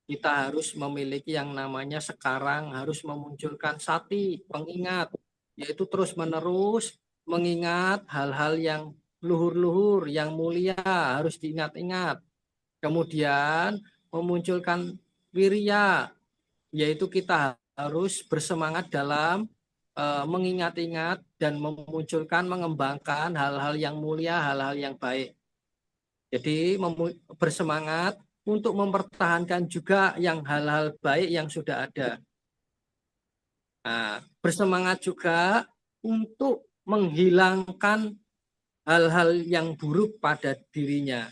kita harus memiliki yang namanya sekarang harus memunculkan sati, pengingat, yaitu terus-menerus mengingat hal-hal yang luhur-luhur, yang mulia harus diingat-ingat. Kemudian memunculkan wirya, yaitu kita harus bersemangat dalam mengingat-ingat dan memunculkan, mengembangkan hal-hal yang mulia, hal-hal yang baik. Jadi bersemangat untuk mempertahankan juga yang hal-hal baik yang sudah ada. Nah, bersemangat juga untuk menghilangkan hal-hal yang buruk pada dirinya.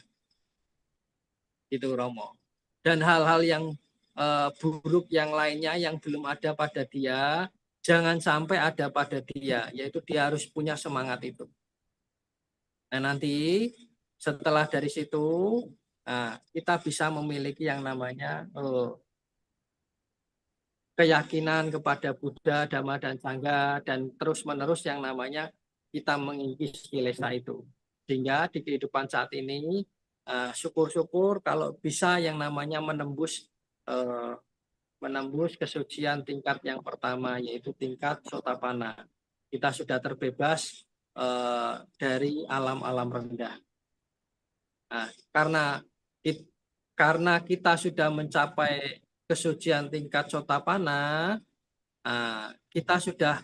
Itu Romo. Dan hal-hal yang buruk yang lainnya yang belum ada pada dia, jangan sampai ada pada dia, yaitu dia harus punya semangat itu. Nah, nanti setelah dari situ, kita bisa memiliki yang namanya keyakinan kepada Buddha, Dhamma, dan Sangha, dan terus-menerus yang namanya kita mengikis kilesa itu. Sehingga di kehidupan saat ini, syukur-syukur kalau bisa yang namanya menembus kesucian tingkat yang pertama, yaitu tingkat Sotapanna. Kita sudah terbebas dari alam-alam rendah. Nah, karena kita sudah mencapai kesucian tingkat Sotapanna, kita sudah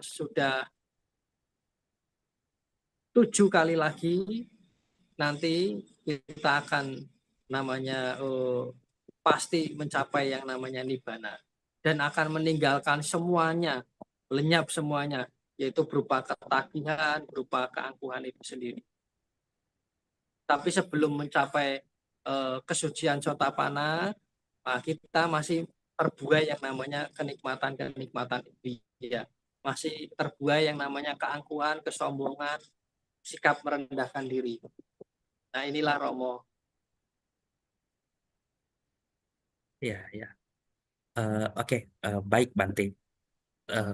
sudah 7 kali lagi nanti kita akan pasti mencapai yang namanya nibbana dan akan meninggalkan semuanya, lenyap semuanya, yaitu berupa ketagihan, berupa keangkuhan itu sendiri. Tapi sebelum mencapai kesucian Sotapanna, kita masih terbuai yang namanya kenikmatan-kenikmatan ya. Masih terbuai yang namanya keangkuhan, kesombongan, sikap merendahkan diri. Nah, inilah Romo. Ya, ya. Oke, baik Bante.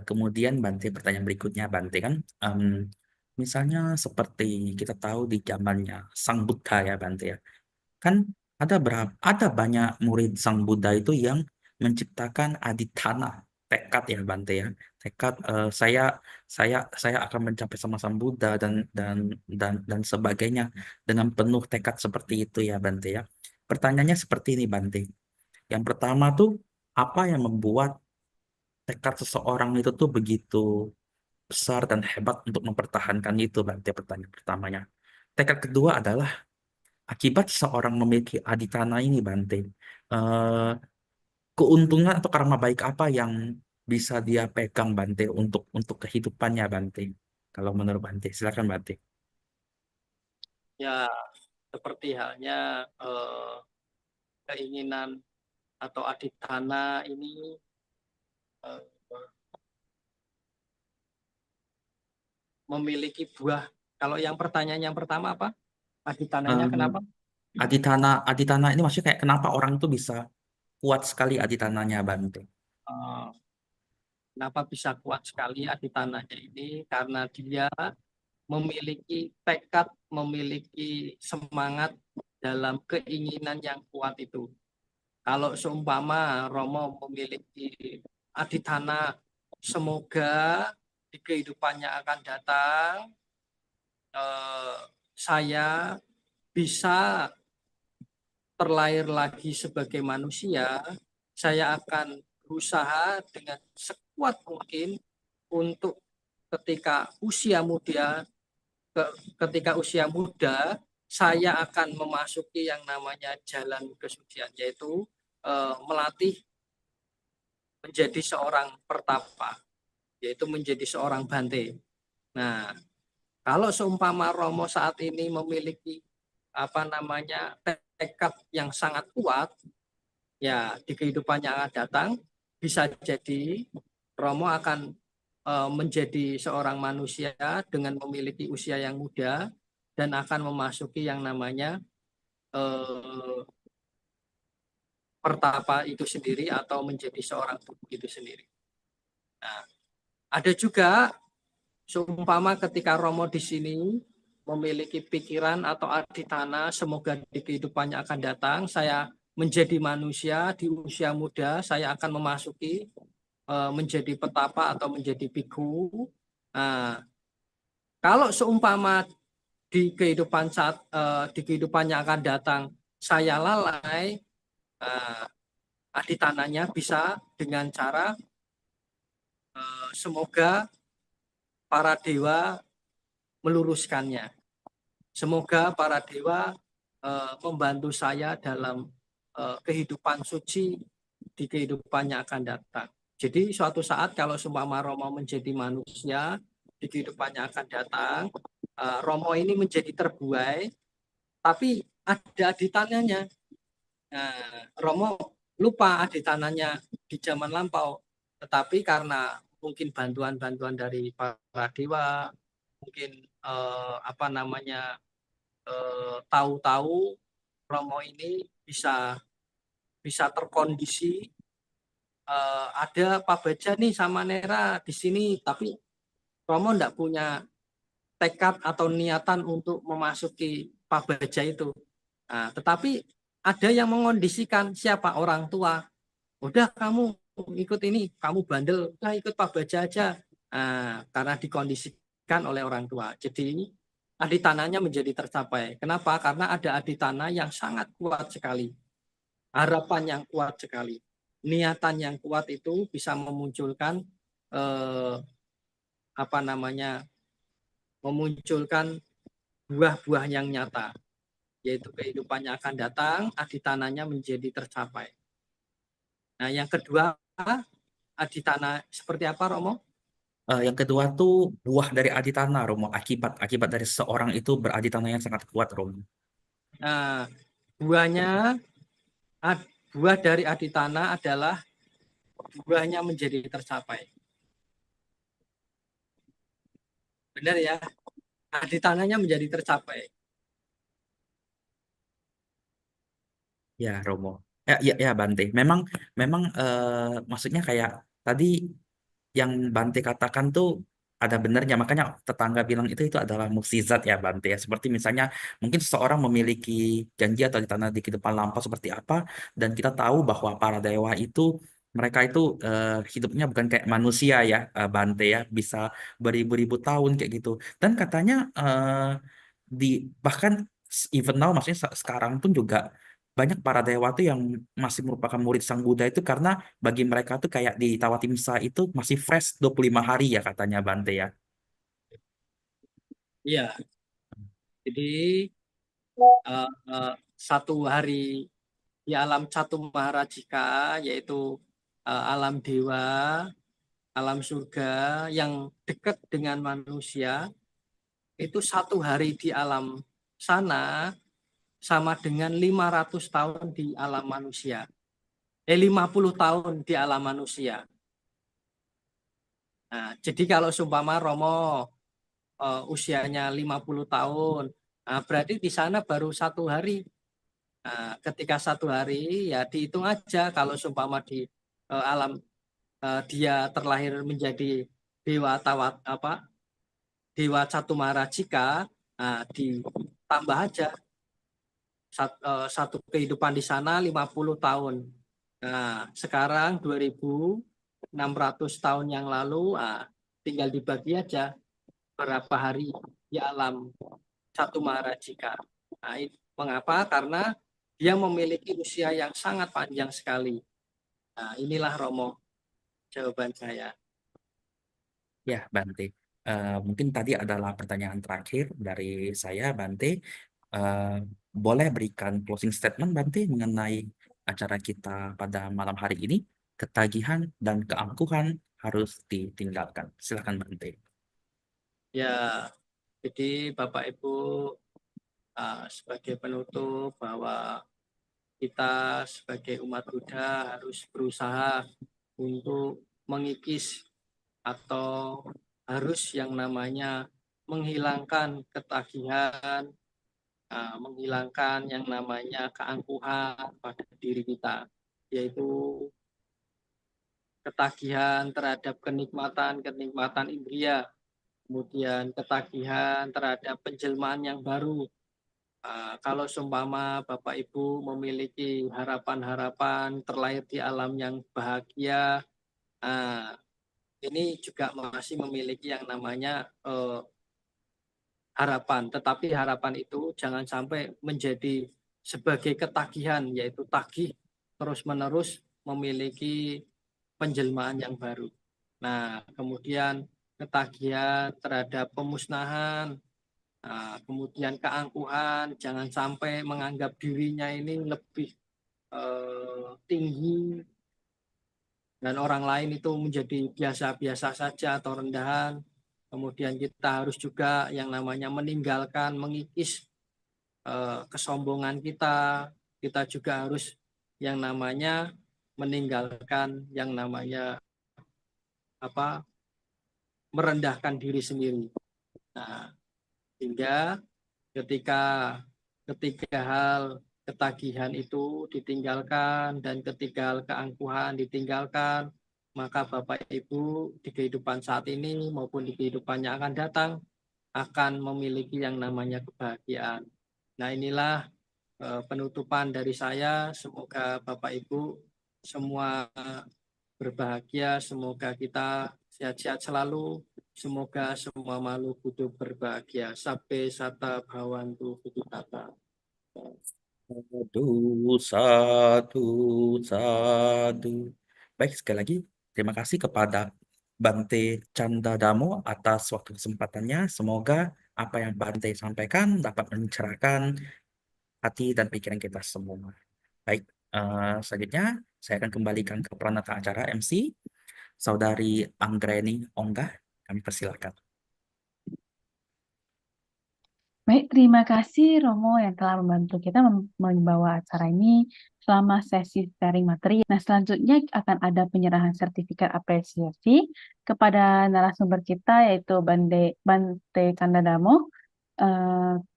Kemudian Bante, pertanyaan berikutnya Bante kan, misalnya seperti kita tahu di zamannya Sang Buddha ya Bante ya, kan ada banyak murid Sang Buddha itu yang menciptakan aditana, tekad ya Bante ya, tekad saya akan mencapai sama Sang Buddha dan sebagainya dengan penuh tekad seperti itu ya Bante ya. Pertanyaannya seperti ini Bante. Yang pertama tuh, apa yang membuat tekad seseorang itu tuh begitu besar dan hebat untuk mempertahankan itu, Bante? Pertanyaan pertamanya. Tekad kedua adalah akibat seseorang memiliki aditana ini, Bante. eh, Keuntungan atau karma baik apa yang bisa dia pegang, Bante, untuk kehidupannya, Bante? Kalau menurut Bante, silakan Bante. Ya, seperti halnya keinginan atau aditana ini eh, memiliki buah. Kalau yang pertanyaan yang pertama apa? Aditananya Eh, kenapa? aditana ini maksudnya kayak kenapa orang itu bisa kuat sekali aditananya Bante? Eh, Kenapa bisa kuat sekali aditananya ini? Karena dia memiliki tekad, memiliki semangat dalam keinginan yang kuat itu. Kalau seumpama Romo memiliki aditana, semoga di kehidupannya akan datang saya bisa terlahir lagi sebagai manusia, saya akan berusaha dengan sekuat mungkin untuk ketika usia muda, ketika usia muda, saya akan memasuki yang namanya jalan kesucian, yaitu melatih menjadi seorang pertapa, yaitu menjadi seorang bante. Nah, kalau seumpama Romo saat ini memiliki apa namanya tekad yang sangat kuat, ya di kehidupannya akan datang bisa jadi Romo akan menjadi seorang manusia dengan memiliki usia yang muda dan akan memasuki yang namanya pertapa itu sendiri atau menjadi seorang buddha itu sendiri. Nah, ada juga seumpama ketika Romo di sini memiliki pikiran atau aditana, semoga di kehidupannya akan datang, saya menjadi manusia di usia muda, saya akan memasuki menjadi petapa atau menjadi biku. Nah, kalau seumpama di kehidupan di kehidupannya akan datang, saya lalai, aditananya bisa dengan cara semoga para dewa meluruskannya. Semoga para dewa membantu saya dalam kehidupan suci di kehidupannya akan datang. Jadi suatu saat kalau seumpama Romo menjadi manusia di kehidupannya akan datang, Romo ini menjadi terbuai, tapi ada aditananya. Nah, Romo lupa aditananya di zaman lampau, tetapi karena mungkin bantuan-bantuan dari para dewa, mungkin apa namanya tahu-tahu Romo ini bisa bisa terkondisi ada Pak Baja nih sama Nera di sini, tapi Romo enggak punya tekad atau niatan untuk memasuki Pak Baja itu. Nah, tetapi ada yang mengondisikan siapa orang tua. Udah kamu ikut ini, kamu bandel, udah ikut Pak Baja aja. Nah, karena dikondisikan oleh orang tua. Jadi aditananya menjadi tercapai. Kenapa? Karena ada aditana yang sangat kuat sekali. Harapan yang kuat sekali. Niatan yang kuat itu bisa memunculkan apa namanya? Memunculkan buah-buah yang nyata, yaitu kehidupannya akan datang, aditananya menjadi tercapai. Nah, yang kedua, aditana seperti apa, Romo? Yang kedua tuh buah dari aditana Romo, akibat dari seorang itu beraditana yang sangat kuat Romo. Nah, buahnya, buah dari aditana adalah buahnya menjadi tercapai. Benar ya? Aditananya menjadi tercapai. Ya Romo. Ya Bante. Memang maksudnya kayak tadi yang Bante katakan tuh ada benernya. Makanya tetangga bilang itu adalah mukjizat ya Bante ya. Seperti misalnya mungkin seseorang memiliki janji atau di tanah di kehidupan lampau seperti apa, dan kita tahu bahwa para dewa itu mereka itu hidupnya bukan kayak manusia ya, Bante ya, bisa beribu-ribu tahun kayak gitu. Dan katanya di bahkan even now maksudnya sekarang pun juga banyak para dewa tuh yang masih merupakan murid Sang Buddha itu karena bagi mereka tuh kayak di Tawatimsa itu masih fresh 25 hari ya katanya Bante ya. Iya, jadi satu hari di alam Catu Maharajika, yaitu alam dewa, alam surga yang dekat dengan manusia, itu satu hari di alam sana sama dengan 500 tahun di alam manusia. 50 tahun di alam manusia. Nah, jadi kalau seumpama Romo usianya 50 tahun, nah berarti di sana baru 1 hari. Nah, ketika 1 hari ya dihitung aja kalau seumpama di alam dia terlahir menjadi dewa dewa Catumarajika, nah ditambah aja satu kehidupan di sana 50 tahun. Nah, sekarang 2600 tahun yang lalu, tinggal dibagi aja berapa hari di alam Catumarajika. Nah, mengapa? Karena dia memiliki usia yang sangat panjang sekali. Nah, inilah Romo jawaban saya. Ya, Bante. Mungkin tadi adalah pertanyaan terakhir dari saya, Bante. Boleh berikan closing statement, Bante, mengenai acara kita pada malam hari ini? Ketagihan dan keangkuhan harus ditinggalkan. Silakan, Bante. Ya, jadi Bapak Ibu sebagai penutup bahwa kita sebagai umat Buddha harus berusaha untuk mengikis atau harus yang namanya menghilangkan ketagihan, menghilangkan yang namanya keangkuhan pada diri kita, yaitu ketagihan terhadap kenikmatan indria, kemudian ketagihan terhadap penjelmaan yang baru. Kalau seumpama Bapak Ibu memiliki harapan-harapan terlahir di alam yang bahagia, ini juga masih memiliki yang namanya harapan. Tetapi harapan itu jangan sampai menjadi sebagai ketagihan, yaitu tagih terus-menerus memiliki penjelmaan yang baru. Nah, kemudian ketagihan terhadap pemusnahan, kemudian keangkuhan, jangan sampai menganggap dirinya ini lebih tinggi dan orang lain itu menjadi biasa-biasa saja atau rendahan. Kemudian kita harus juga yang namanya meninggalkan, mengikis kesombongan kita. Kita juga harus yang namanya meninggalkan yang namanya merendahkan diri sendiri. Nah, hingga ketika hal ketagihan itu ditinggalkan dan ketika hal keangkuhan ditinggalkan, maka Bapak Ibu di kehidupan saat ini maupun di kehidupan yang akan datang akan memiliki yang namanya kebahagiaan. Nah, inilah penutupan dari saya. Semoga Bapak Ibu semua berbahagia, semoga kita sehat-sehat selalu, semoga semua makhluk hidup berbahagia. Sabbe sata bhavantu Vidittata. Satu, satu. Baik, sekali lagi terima kasih kepada Bante Canda Damo atas waktu kesempatannya. Semoga apa yang Bante sampaikan dapat mencerahkan hati dan pikiran kita semua. Baik, selanjutnya saya akan kembalikan ke peranata acara MC, Saudari Anggreni Ongga. Kami persilakan. Baik, terima kasih Romo yang telah membantu kita membawa acara ini selama sesi sharing materi. Nah, selanjutnya akan ada penyerahan sertifikat apresiasi kepada narasumber kita yaitu Bante Kandadamo.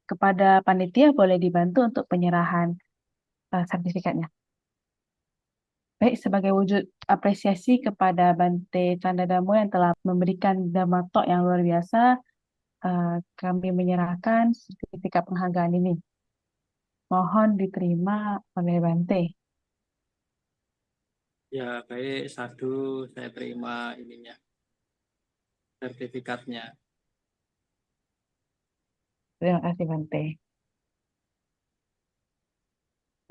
Kepada panitia boleh dibantu untuk penyerahan sertifikatnya. Baik, sebagai wujud apresiasi kepada Bante Candadamo yang telah memberikan Dhamma Talk yang luar biasa, kami menyerahkan sertifikat penghargaan ini. Mohon diterima oleh Bante. Ya, baik, sadu, saya terima sertifikatnya. Terima kasih Bante.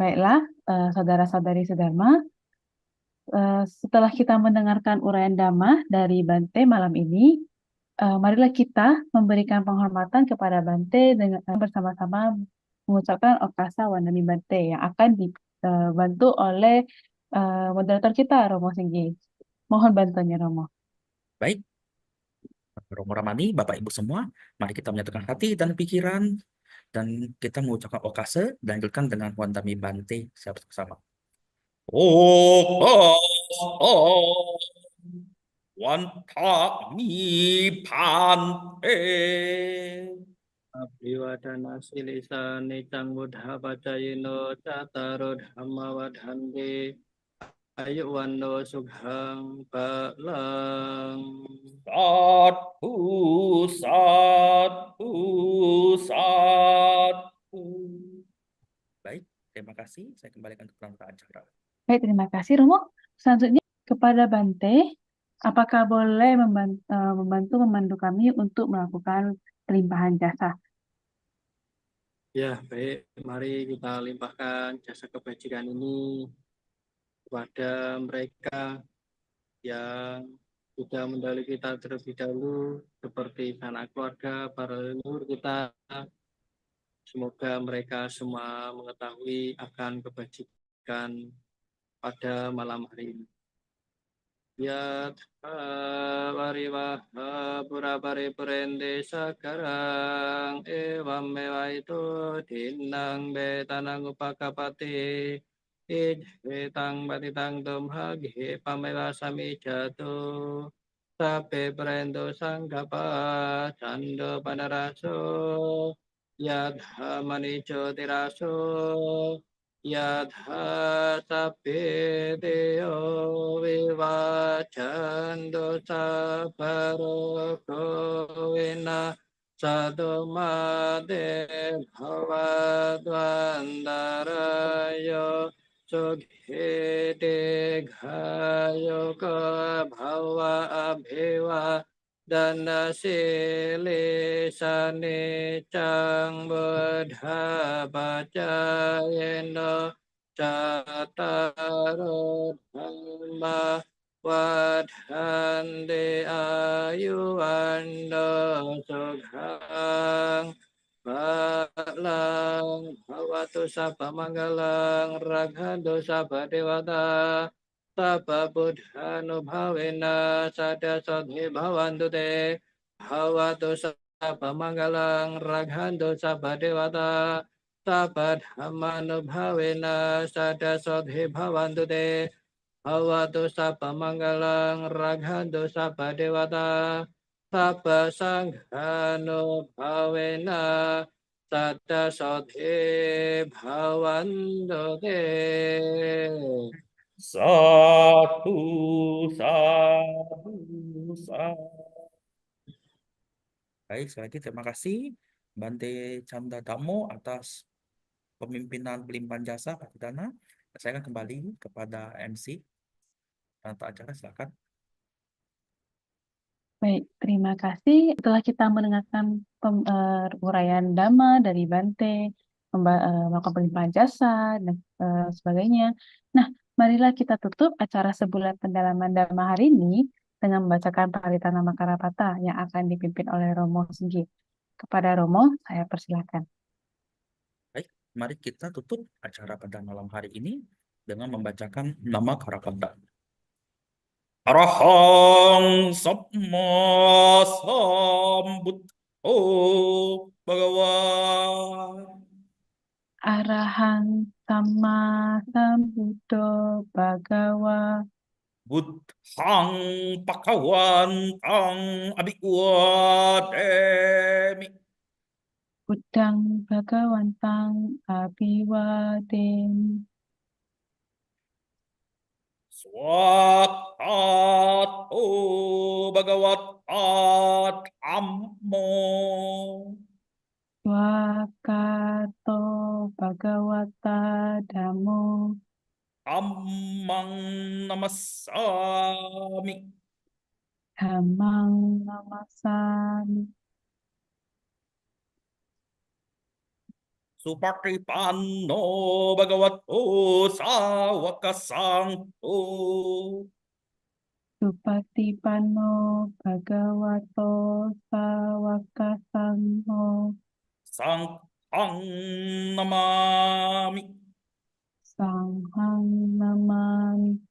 Baiklah, saudara-saudari sedharma, setelah kita mendengarkan uraian Dhamma dari Bante malam ini, marilah kita memberikan penghormatan kepada Bante dengan bersama-sama mengucapkan Okasa Wandami Bante yang akan dibantu oleh moderator kita, Romo Singgi. Mohon bantuannya, Romo. Baik, Romo Ramani, Bapak Ibu semua, mari kita menyatukan hati dan pikiran Dan kita mengucapkan okase dan lanjutkan dengan Wandami Bante siapa bersama. Oh, oh, Wantami Bante. Abhiwadana silisane cang buddha pacayino cataro dhamma wadhante ayu wano sukhang balang. Satu, satu, satu. Baik, terima kasih. Saya kembalikan ke pelantar acara. Baik, terima kasih Romo. Selanjutnya kepada Bante, apakah boleh membantu memandu kami untuk melakukan pelimpahan jasa? Ya, baik. Mari kita limpahkan jasa kebajikan ini kepada mereka yang sudah mendahului kita terlebih dahulu, seperti anak keluarga, para leluhur kita. Semoga mereka semua mengetahui akan kebajikan pada malam hari ini. Ya variwaha pura pari purende sakarang evam mewa itu dinang betanang upakapati betang batitang tumhagi pamewa sami jatuh sape prendo sanggapa cando panaraso yadha manico tiraso yadha sape deo vivacando saparo kovena sadumade bhavadvandarayo sukhete ghayo ka bhava abhiva dana sile sane cang buddha pacayeno cataro dhamma wadhante ayuwando sukhang balang bhavatu sabba manggalang raghando sabba dewata sabba buddhanubhavena sada sodhi bhavantu te bhavatu sabba manggalang raghando sabba dewata sabba dhammanubhavena sada sodhi bhavantu te bhavatu sabba manggalang raghando sabba dewata sabba sanghanubhavena sada sodhi bhavantu te. Satu, satu, satu. Baik, sekali lagi terima kasih Bante Chandra Dhammo atas pemimpinan pelimpahan jasa Pak Pidana. Saya akan kembali kepada MC. Pelantar acara, silakan. Baik, terima kasih. Setelah kita mendengarkan uraian Dhamma dari Bante, melakukan pelimpahan jasa, dan sebagainya. Nah, marilah kita tutup acara sebulan pendalaman Dhamma hari ini dengan membacakan Paritana Makarapata yang akan dipimpin oleh Romo Singgi. Kepada Romo, saya persilakan. Baik, mari kita tutup acara pada malam hari ini dengan membacakan nama Karapata. Arahang Samma Sambuddho Bhagawa. Arahang Sama Sambuddho Bhagawa. Buddhang Pakawantang Abhiwademi. Buddhang Bhagawantang Abhiwademi. Swakato Bhagavatat Ammo. Swakato Bhagavata Dhammo. Dhammang Namasami. Dhammang Namasami. Supatipanno Bhagavato Sawaka Sangho. Supatipanno Bhagavato Sawaka Sangho. Sanghang Namami. Sanghang Namami.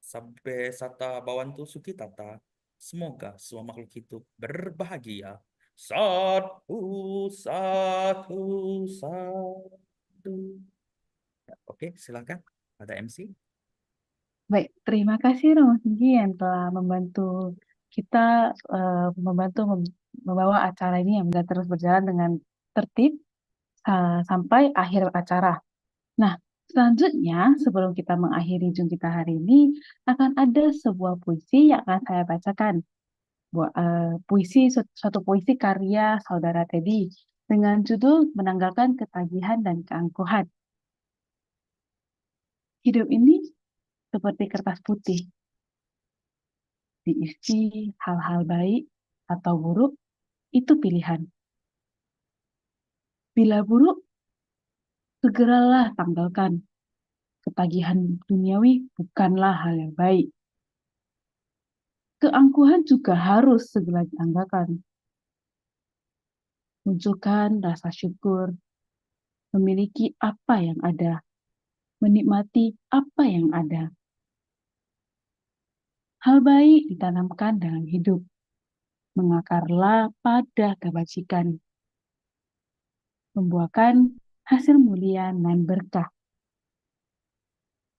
Sabbe Sata Bawantu Sukitata. Semoga semua makhluk hidup berbahagia Satu, satu, satu. Ya, oke, silakan. Ada MC. Baik, terima kasih Romo Singgi yang telah membantu kita membawa acara ini yang bisa terus berjalan dengan tertib sampai akhir acara. Nah, selanjutnya sebelum kita mengakhiri Jum kita hari ini akan ada sebuah puisi yang akan saya bacakan. Suatu puisi karya Saudara Teddy dengan judul Menanggalkan Ketagihan dan Keangkuhan. Hidup ini seperti kertas putih, diisi hal-hal baik atau buruk, itu pilihan. Bila buruk, segeralah tanggalkan. Ketagihan duniawi bukanlah hal yang baik. Keangkuhan juga harus segera ditanggalkan. Munculkan rasa syukur, memiliki apa yang ada, menikmati apa yang ada. Hal baik ditanamkan dalam hidup, mengakarlah pada kebajikan, membuahkan hasil mulia dan berkah.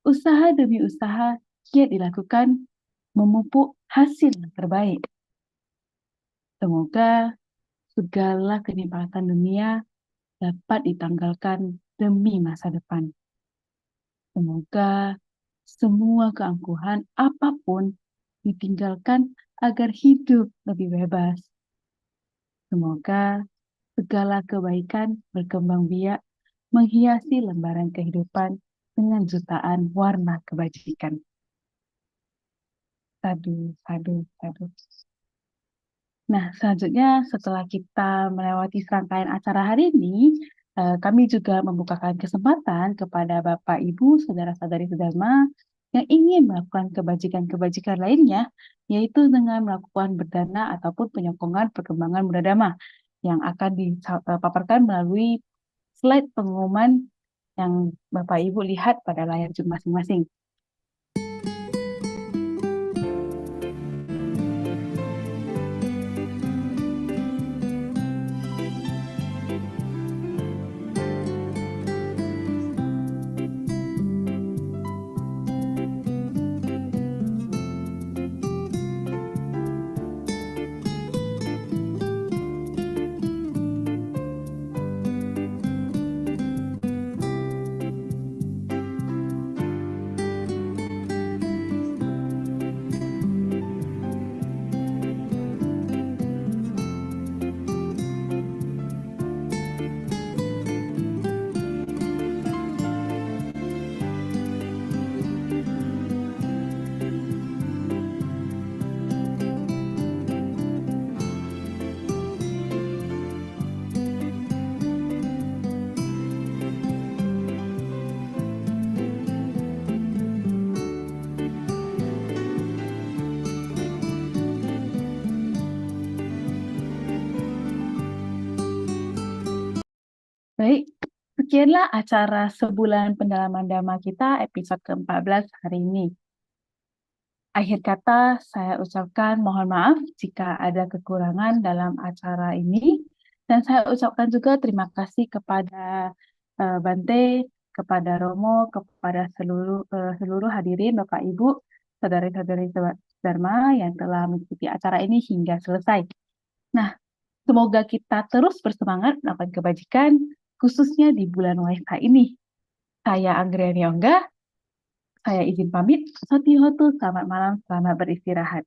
Usaha demi usaha giat dilakukan, memupuk hasil yang terbaik. Semoga segala kenikmatan dunia dapat ditanggalkan demi masa depan. Semoga semua keangkuhan apapun ditinggalkan agar hidup lebih bebas. Semoga segala kebaikan berkembang biak menghiasi lembaran kehidupan dengan jutaan warna kebajikan. Sadu, sadu, sadu. Nah, selanjutnya setelah kita melewati serangkaian acara hari ini, kami juga membukakan kesempatan kepada Bapak, Ibu, Saudara-saudari sedharma yang ingin melakukan kebajikan-kebajikan lainnya, yaitu dengan melakukan berdana ataupun penyokongan perkembangan muda dhamma yang akan dipaparkan melalui slide pengumuman yang Bapak Ibu lihat pada layar Zoom masing-masing. Baik, sekianlah acara sebulan pendalaman Dhamma kita episode ke-14 hari ini. Akhir kata, saya ucapkan mohon maaf jika ada kekurangan dalam acara ini. Dan saya ucapkan juga terima kasih kepada Bante, kepada Romo, kepada seluruh hadirin, Bapak Ibu, saudari-saudari Dharma yang telah mengikuti acara ini hingga selesai. Nah, semoga kita terus bersemangat melakukan kebajikan, khususnya di bulan Waisak ini. Saya Anggriani Yongga, saya izin pamit. Sotihotu, selamat malam, selamat beristirahat.